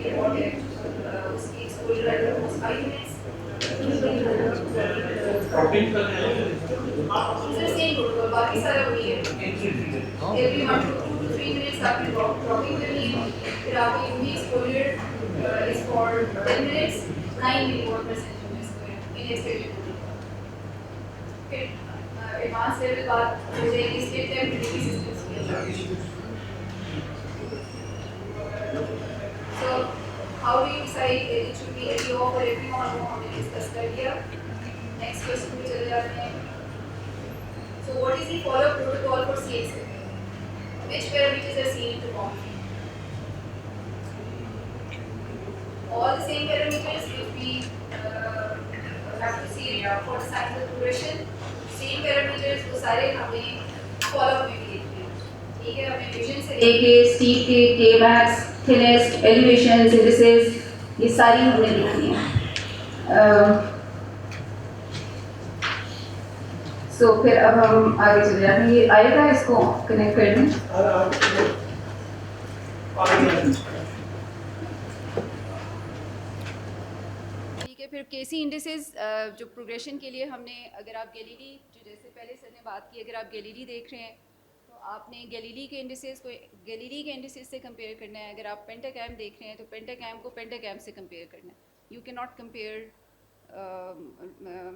रिपोर्ट है उसकी एक्सपोजर है 5 मिनट्स सेम प्रोटोकॉल बाकी सारा वही है एवरी 1 to 3 minutes आपकी ड्रॉपिंग करनी है फिर आपकी UV exposure is for 10 minutes 9 milliwatt/centimeter square in expected फिर एडवांस लेवल बात हो जाएगी स्टेट टेम्परेचर सिस्टम्स की so how do you decide it should be epi off और एवरी वन हमने डिस्कस कर लिया नेक्स्ट क्वेश्चन पे चले जाते हैं so what is the follow protocol for CXL which parameters are seen to form all the same parameters which we have to see for the cycle progression same parameters वो सारे हमने फॉलो में भी देखे हैं ठीक है हमने विजन से लेके स्टीप के Kmax thinnest elevations indices ये सारी हमने देखी हैं सो फिर अब हम आगे चले जाते हैं ये आएगा इसको कनेक्ट कर दें ठीक है फिर केसी इंडिसेस जो प्रोग्रेशन के लिए हमने अगर आप गैलीली जो जैसे पहले सर ने बात की अगर आप गैलीली देख रहे हैं तो आपने गैलीली के इंडिसेस को गैलीली के इंडिसेस से कंपेयर करना है अगर आप पेंटाकैम देख रहे हैं तो पेंटाकैम को पेंटाकैम से कंपेयर करना है यू कैन नॉट कंपेयर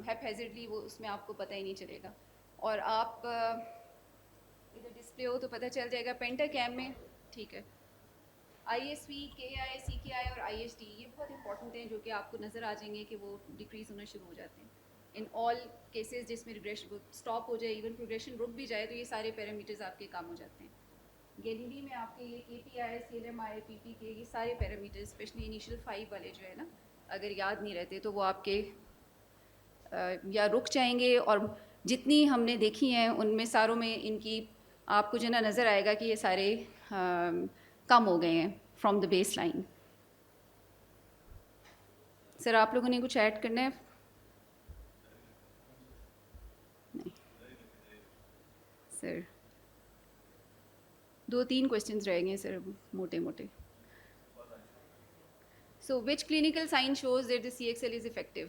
हैपहैज़र्डली वो उसमें आपको पता ही नहीं चलेगा और आप इधर डिस्प्ले हो तो पता चल जाएगा पेंटाकैम में ठीक है ISV, KI, CKI और ISD ये बहुत इंपॉर्टेंट हैं जो कि आपको नज़र आ जाएंगे कि वो डिक्रीज़ होना शुरू हो जाते हैं इन ऑल केसेस जिसमें रिग्रेशन स्टॉप हो जाए इवन प्रोग्रेशन रुक भी जाए तो ये सारे पैरामीटर्स आपके काम हो जाते हैं गैलीली में आपके ये KPI, CLMI, PPK ये सारे पैरामीटर्स स्पेशली इनिशियल 5 वाले जो है ना अगर याद नहीं रहते तो वो आपके या रुक जाएंगे और जितनी हमने देखी हैं उनमें सारों में इनकी आपको जो ना नज़र आएगा कि ये सारे कम हो गए हैं from the base line sir आप लोगों ने कुछ ऐड करना है नहीं सर 2-3 क्वेश्चंस रह गए सर मोटे मोटे So which clinical sign shows that the CXL is effective?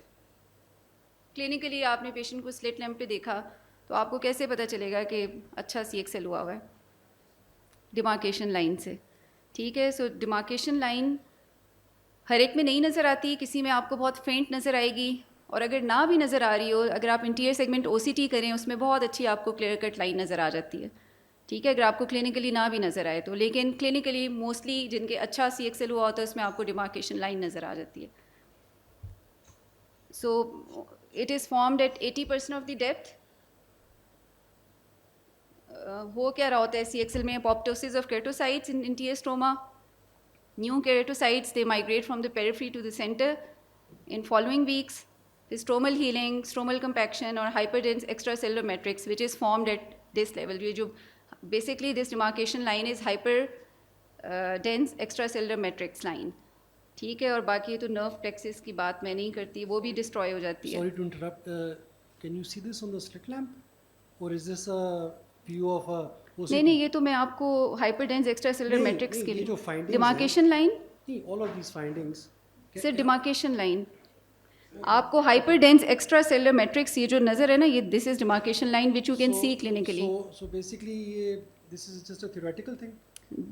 Clinically आपने पेशेंट को स्लिट लैम्प पे देखा तो आपको कैसे पता चलेगा कि अच्छा CXL हुआ है डिमार्केशन लाइन से ठीक है सो डिमार्केशन लाइन हर एक में नहीं नज़र आती किसी में आपको बहुत फेंट नज़र आएगी और अगर ना भी नज़र आ रही हो अगर आप इंटीरियर सेगमेंट OCT करें उसमें बहुत अच्छी आपको क्लियर कट लाइन नज़र आ जाती है ठीक है अगर आपको क्लिनिकली ना भी नज़र आए तो लेकिन क्लिनिकली मोस्टली जिनके अच्छा CXL हुआ होता है उसमें आपको डिमार्केशन लाइन नज़र आ जाती है सो it is formed at 80% of the depth हो क्या रहा होता है CXL में apoptosis of keratocites in interior stroma new keratocites they migrate from the periphery to the center in following weeks the stromal healing stromal compaction or hyperdense extracellular matrix which is formed at this level ये जो basically this demarcation line is hyperdense extracellular matrix line ठीक है और बाकी तो नर्व प्लेक्सिस की बात मैं नहीं करती वो भी डिस्ट्रॉय हो जाती है
Sorry to interrupt. Can you see this on the slit lamp, or is this a view of a?
नहीं नहीं ये तो मैं आपको hyperdense extracellular
नहीं,
matrix
नहीं,
के
ये जो
लिए
findings
demarcation line
नहीं, all of these findings.
Sir demarcation line आपको hyperdense extracellular matrix ये जो नज़र है ना ये this is demarcation line which you can see clinically
So basically, this is just a theoretical thing.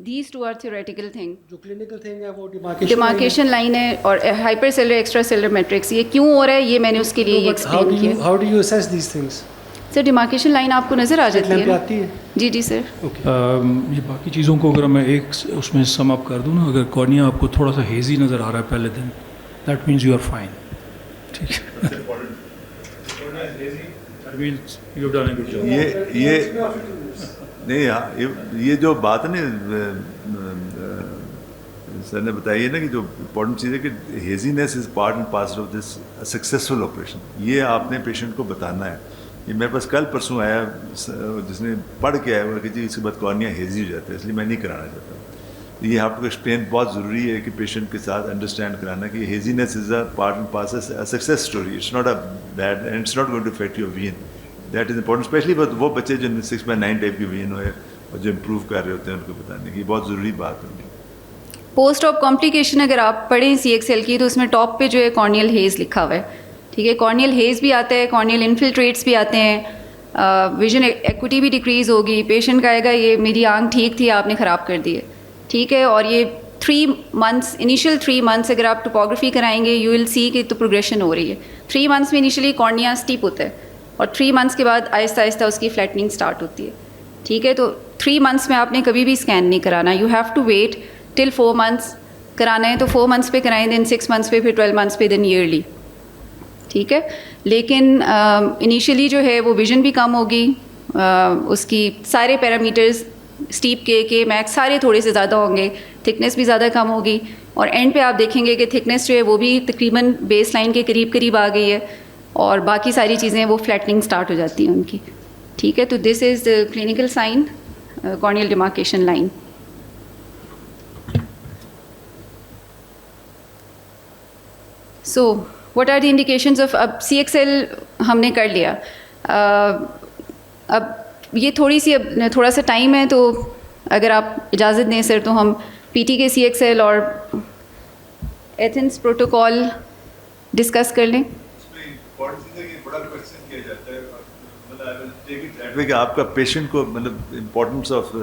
these two are theoretical thing
जो clinical thing है वो demarcation.
demarcation line है और hypercellular extracellular matrix ये क्यों हो रहा है ये मैंने उसके लिए explain किया
How do you assess these things?
Sir demarcation line आपको नज़र आ जाती
lamp पे
है
आती है?
जी जी सर
ये बाकी चीज़ों को अगर मैं एक उसमें सम अप कर दूँ ना अगर कॉर्निया आपको थोड़ा सा हेजी नज़र आ रहा है पहले दिन that means you are fine ठीक है you've done a good job.
ये नहीं, हाँ, ये जो बात है ना सर ने बताई है ना कि जो इम्पोर्टेंट चीज़ है कि haziness is part and parcel of this successful operation, ये आपने पेशेंट को बताना है। ये मेरे पास कल परसों आया जिसने पढ़ के आया हुआ कि जी इसके बाद कॉर्निया हेजी हो जाता है, इसलिए मैं नहीं कराना चाहता। ये आपको एक्सप्लेन बहुत ज़रूरी है कि पेशेंट के साथ अंडरस्टैंड कराना कि haziness is a part and parcel a success story, it's not a bad and it's not going to affect your vision. That is important, especially वो बच्चे जो 6/9 टाइप की वीन हुए और जो इम्प्रूव कर रहे होते हैं उनको बताने की बहुत ज़रूरी बात है।
पोस्ट ऑप कॉम्प्लिकेशन अगर आप पढ़ें CXL की तो उसमें टॉप पे जो है कॉर्नियल हेज़ लिखा हुआ है, ठीक है। कॉर्नियल हेज़ भी आता है, कॉर्नियल इन्फिल्ट्रेट्स भी आते हैं, विजन एक्विटी भी डिक्रीज़ होगी, पेशेंट का आएगा ये मेरी आंख ठीक थी आपने ख़राब कर दी है, ठीक है। और ये 3 मंथ्स, इनिशियल 3 मंथ्स अगर आप टोपोग्राफी कराएंगे यू विल सी कि तो प्रोग्रेशन हो रही है। 3 मंथ्स में इनिशियली कॉर्निया स्टीप होता है और 3 मंथ्स के बाद आहिस्ता आहिस्ता उसकी फ्लैटनिंग स्टार्ट होती है, ठीक है। तो 3 मंथ्स में आपने कभी भी स्कैन नहीं कराना, you have to wait till 4 months. कराना है तो 4 मंथ्स पे कराएं, देन 6 मंथ्स पे, फिर 12 मंथ्स पे, देन ईयरली, ठीक है। लेकिन इनिशियली जो है वो विजन भी कम होगी, उसकी सारे पैरामीटर्स स्टीप के मैक्स सारे थोड़े से ज़्यादा होंगे, थिकनेस भी ज़्यादा कम होगी और एंड पे आप देखेंगे कि थिकनेस जो है वो भी तकरीबन बेस लाइन के करीब करीब आ गई है और बाकी सारी चीज़ें वो फ्लैटनिंग स्टार्ट हो जाती हैं उनकी, ठीक है। तो this is the clinical sign corneal demarcation line. So what are the indications of, अब CXL हमने कर लिया, अब ये थोड़ी सी अब थोड़ा सा टाइम है तो अगर आप इजाज़त दें सर तो हम PT के CXL और एथेंस प्रोटोकॉल डिस्कस कर लें।
आपका पेशेंट को मतलब importance of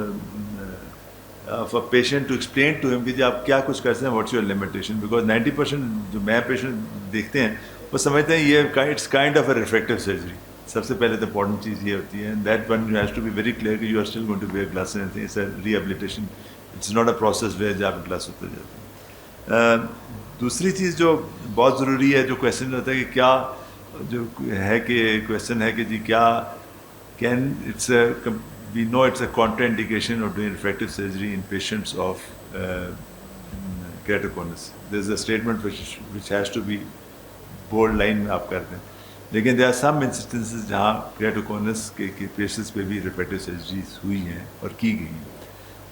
a patient to explain to him कि जी आप क्या कुछ करते हैं, व्हाट्स योर लिमिटेशन, बिकॉज 90% जो मैं पेशेंट देखते हैं वो समझते हैं ये it's kind of a refractive surgery. सबसे पहले तो इंपॉर्टेंट चीज़ ये होती है that one you has to be very clear कि you are still going to wear glasses, it's a rehabilitation, it's not a process where जब आप ग्लास उतर जाते हैं। दूसरी चीज़ जो बहुत ज़रूरी है, जो क्वेश्चन होता है कि क्या जो है कि क्वेश्चन है कि जी क्या can it's we know it's a contraindication of doing refractive surgery in patients of keratoconus. There's a statement which has to be bold line में आप करते हैं, लेकिन there are some instances जहाँ keratoconus के patients पे भी refractive surgeries हुई हैं और की गई हैं।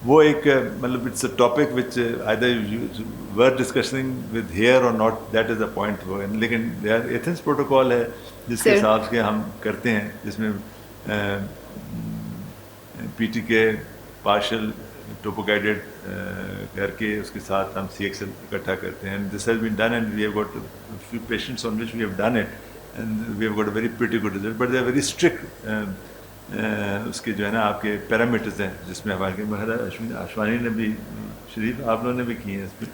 वो एक मतलब it's a topic which either you were discussing with here or not, that is the point। लेकिन there Athens protocol है जिसके हिसाब से हम करते हैं, जिसमें PT के पार्शल टोपो गाइडेड करके उसके साथ हम CXL इकट्ठा करते हैं। This has been done and we have got few patients on which we have done it and we have got a very pretty good result, but they are very strict उसके जो है ना आपके पैरामीटर्स हैं, जिसमें हमारे अश्वानी ने भी, शरीफ आप लोगों ने भी किए हैं इस पर।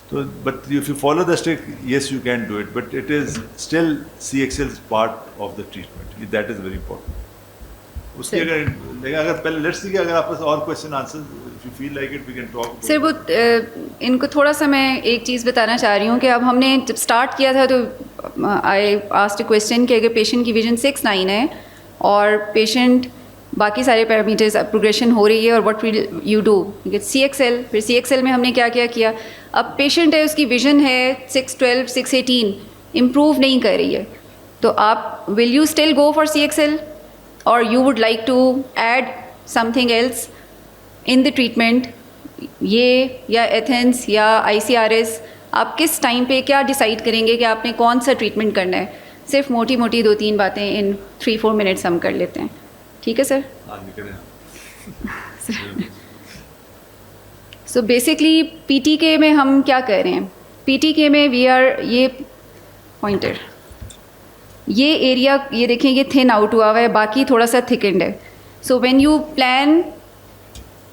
तो but if you follow the strict, yes you can do it, but it is still CXL part of the treatment, that is very important. उसके अगर पहले लेट्स सी कि अगर आपके पास और question answer if you feel like it we can talk.
Sir वो इनको थोड़ा सा मैं एक चीज़ बताना चाह रही हूँ कि अब हमने जब स्टार्ट किया था तो आई आस्क्ड अ क्वेश्चन कि अगर पेशेंट की विजन 6/9 है और पेशेंट बाकी सारे पैरामीटर्स प्रोग्रेशन हो रही है और what will you do CXL। फिर CXL में हमने क्या क्या किया, अब पेशेंट है उसकी विजन है 6/12 6/18 इम्प्रूव नहीं कर रही है, तो आप will you still go for CXL or you would like to add something else in the treatment, ये या एथेंस या ICRS, आप किस टाइम पे क्या डिसाइड करेंगे कि आपने कौन सा ट्रीटमेंट करना है। सिर्फ मोटी मोटी 2-3 बातें इन 3-4 मिनट्स हम कर लेते हैं, ठीक है सर। सो बेसिकली PTK में हम क्या कर रहे हैं, PTK में वी आर, ये पॉइंटर, ये एरिया ये देखें ये थिन आउट हुआ हुआ है, बाकी थोड़ा सा थिकंड है। So when you plan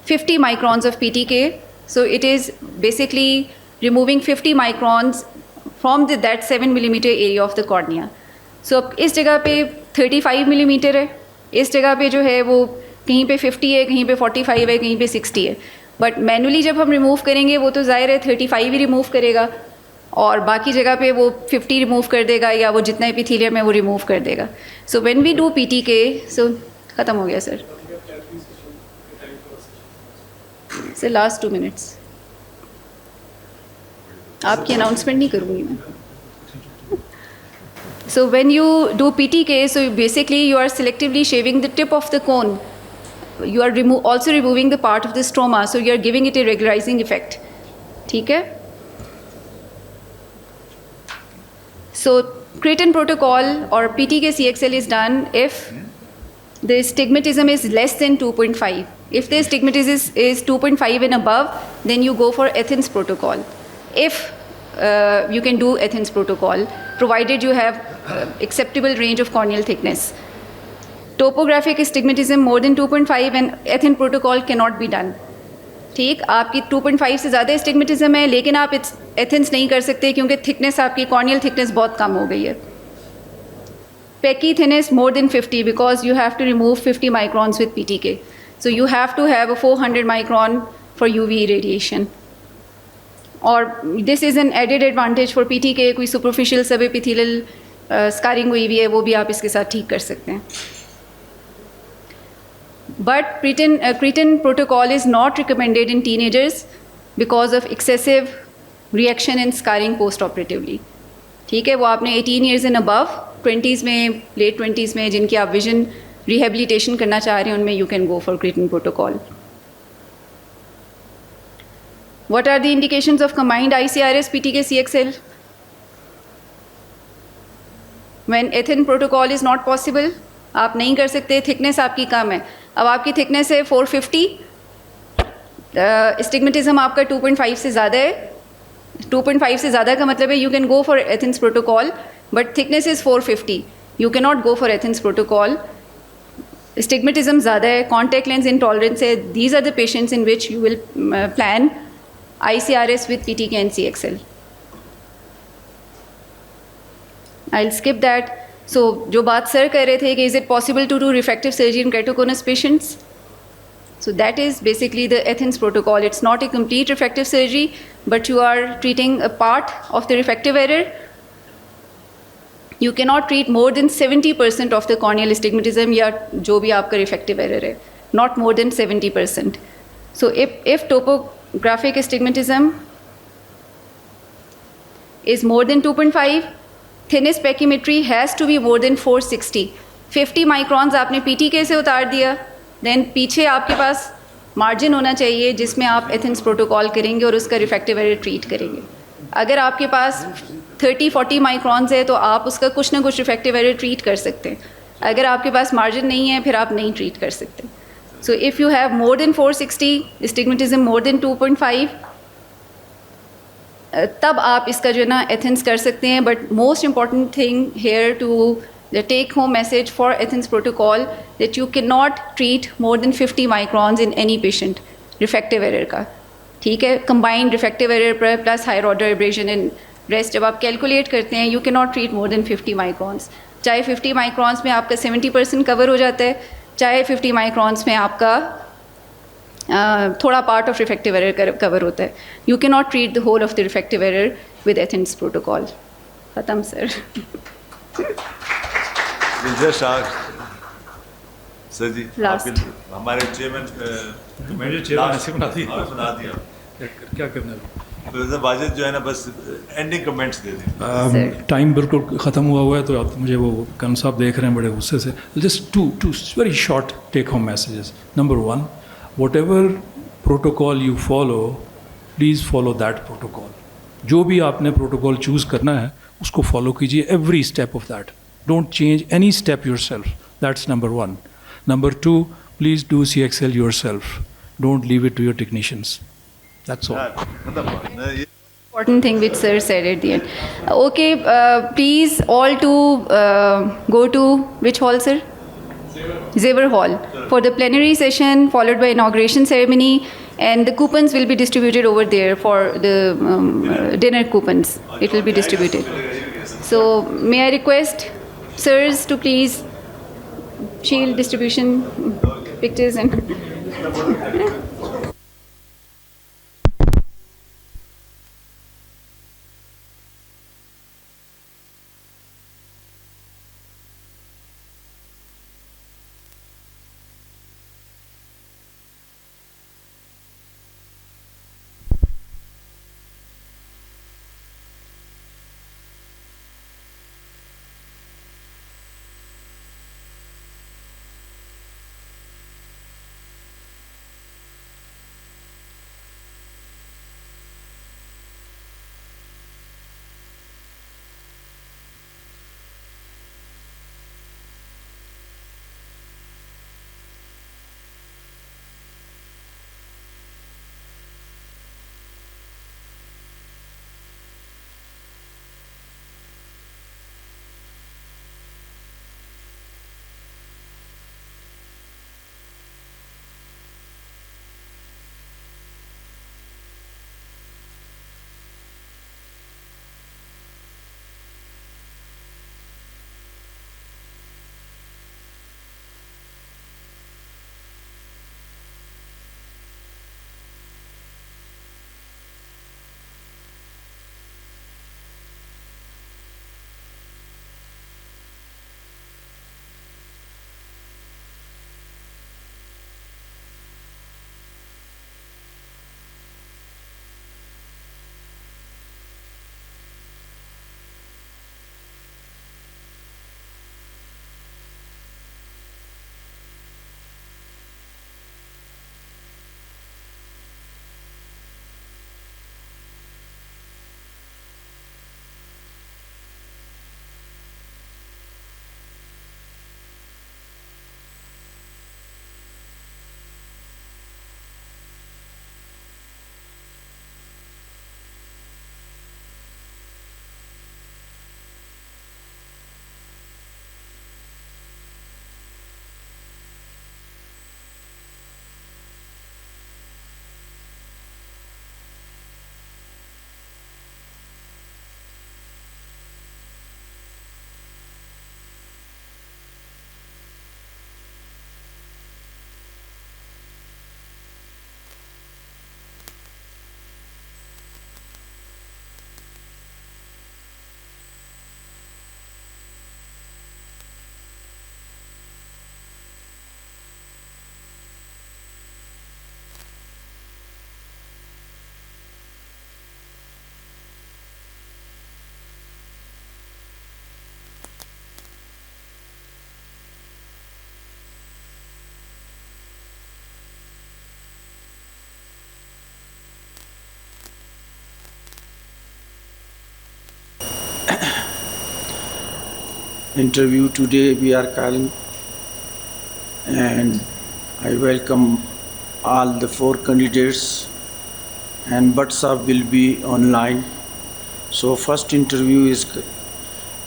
50 microns of PTK, so it is basically removing 50 microns from that 7 millimetre area of the cornea. So अब इस जगह पे 35 मिलीमीटर है, इस जगह पे जो है वो कहीं पे 50 है, कहीं पे 45 है, कहीं पे 60 है, बट मैनुअली जब हम रिमूव करेंगे वो तो ज़ाहिर है 35 ही रिमूव करेगा और बाकी जगह पे वो 50 रिमूव कर देगा या वो जितना एपिथेलियम है वो रिमूव कर देगा. So when we do PTK, so ख़त्म हो गया सर. Sir last 2 minutes. आपकी अनाउंसमेंट नहीं करूँगी मैं. So when you do PTK, so basically you are selectively shaving the tip of the cone. You are also removing the part of the stroma, so you are giving it a regularizing effect. ठीक है? So cretin protocol or PTK CXL is done if the stigmatism is less than 2.5. If the stigmatism is 2.5 and above, then you go for Athens protocol. If you can do Athens protocol, provided you have acceptable range of corneal thickness. Topographic astigmatism more than 2.5 and Athens protocol cannot be done. ठीक, आपकी 2.5 से ज़्यादा astigmatism है, लेकिन आप Athens नहीं कर सकते क्योंकि thickness आपकी corneal thickness बहुत कम हो गई है. Pecky thinness more than 50 because you have to remove 50 microns with PTK. So you have to have a 400 micron for UV irradiation. और this is an added advantage for PTK. कोई सुपरफिशियल सब एपिथेलियल स्कारिंग हुई भी है वो भी आप इसके साथ ठीक कर सकते हैं. But Cretan protocol is not recommended in teenagers because of excessive reaction and scarring postoperatively. ठीक है, वो आपने 18 ईयर्स एंड अबव, 20s में, लेट 20s में जिनकी आप विजन रिहेबिलिटेशन करना चाह रहे हैं उनमें you can go for Cretan protocol. What are the indications of combined ICRS PTK CXL? When Athens protocol is not possible, आप नहीं कर सकते, थिकनेस आपकी कम है. अब आपकी थिकनेस है 450, स्टिग्मेटिज्म आपका 2.5 से ज़्यादा है. 2.5 से ज़्यादा का मतलब है you can go for Athens protocol, but thickness is 450. You can not go for Athens protocol. Stigmatism ज़्यादा है, कॉन्टैक्ट लेंस इंटॉलरेंस है. These are the patients in which you will plan ICRS with PTK and CXL. I'll skip that. So जो बात सर कह रहे थे कि is it possible to do refractive surgery in keratoconus patients? So that is basically the Athens protocol. It's not a complete refractive surgery, but you are treating a part of the refractive error. You cannot treat more than 70% of the corneal astigmatism या जो भी आपका refractive error है, not more than 70%. So if topographic astigmatism is more than 2.5, thinnest pachymetry has to be more than 460. 50 microns आपने PTK से उतार दिया, then पीछे आपके पास मार्जिन होना चाहिए जिसमें आप एथेंस प्रोटोकॉल करेंगे और उसका रिफ्रैक्टिव एरर ट्रीट करेंगे. अगर आपके पास 30-40 माइक्रॉन्स है तो आप उसका कुछ ना कुछ रिफ्रैक्टिव एरर ट्रीट कर सकते हैं. अगर आपके पास मार्जिन नहीं है फिर आप नहीं ट्रीट कर सकते. So if you have more than 460, astigmatism more than 2.5, तब आप इसका जो है ना एथेंस कर सकते हैं. But most important thing here to the take home message for Athens protocol that you can not treat more than 50 microns in any patient refractive error का. ठीक है, combined refractive error plus higher order aberration and rest जब आप कैलकुलेट करते हैं you can not treat more than 50 microns. चाहे 50 माइक्रॉन्स में आपका 70% कवर हो जाता है, चाहे 50 माइक्रॉन्स में आपका थोड़ा part of refractive error cover होता है. You can not treat the whole of the refractive error with Athens protocol. ख़त्म सर.
सर जी
Last.
हमारे चेयरमैन
मेरे चेहरा ऐसे बना दिया.
सुना दिया.
क्या करना है?
वाजिद जो है ना बस एंडिंग कमेंट्स दे दें.
टाइम बिल्कुल ख़त्म हुआ है तो आप मुझे वो कन साहब देख रहे हैं बड़े गुस्से से. Just two very short take home messages. Number 1, whatever protocol you follow, please follow that protocol. जो भी आपने प्रोटोकॉल चूज़ करना है उसको फॉलो कीजिए, every step of that. Don't change any step yourself. That's number 1. Number 2, please do CXL yourself. Don't leave it to your technicians. That's all.
Important thing which sir said at the end. Okay, please all to go to which hall, sir? Xavier Hall for the plenary session followed by inauguration ceremony, and the coupons will be distributed over there for the dinner coupons. It will be distributed. So may I request sirs to please shield distribution pictures and
interview today we are calling, and I welcome all the 4 candidates, and Bhatt Sahab will be online. So first interview is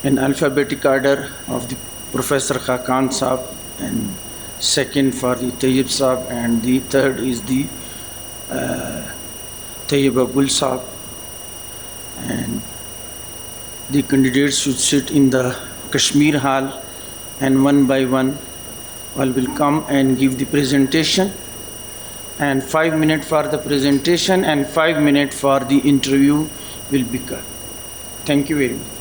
in alphabetic order of the Professor Khaqan Sahab, and second for the Tayyib Sahab, and the third is the Tayyib Gul Sahab. And the candidates should sit in the Kashmir Hall, and one by one all will come and give the presentation, and 5 minutes for the presentation and 5 minutes for the interview will be cut. Thank you very much.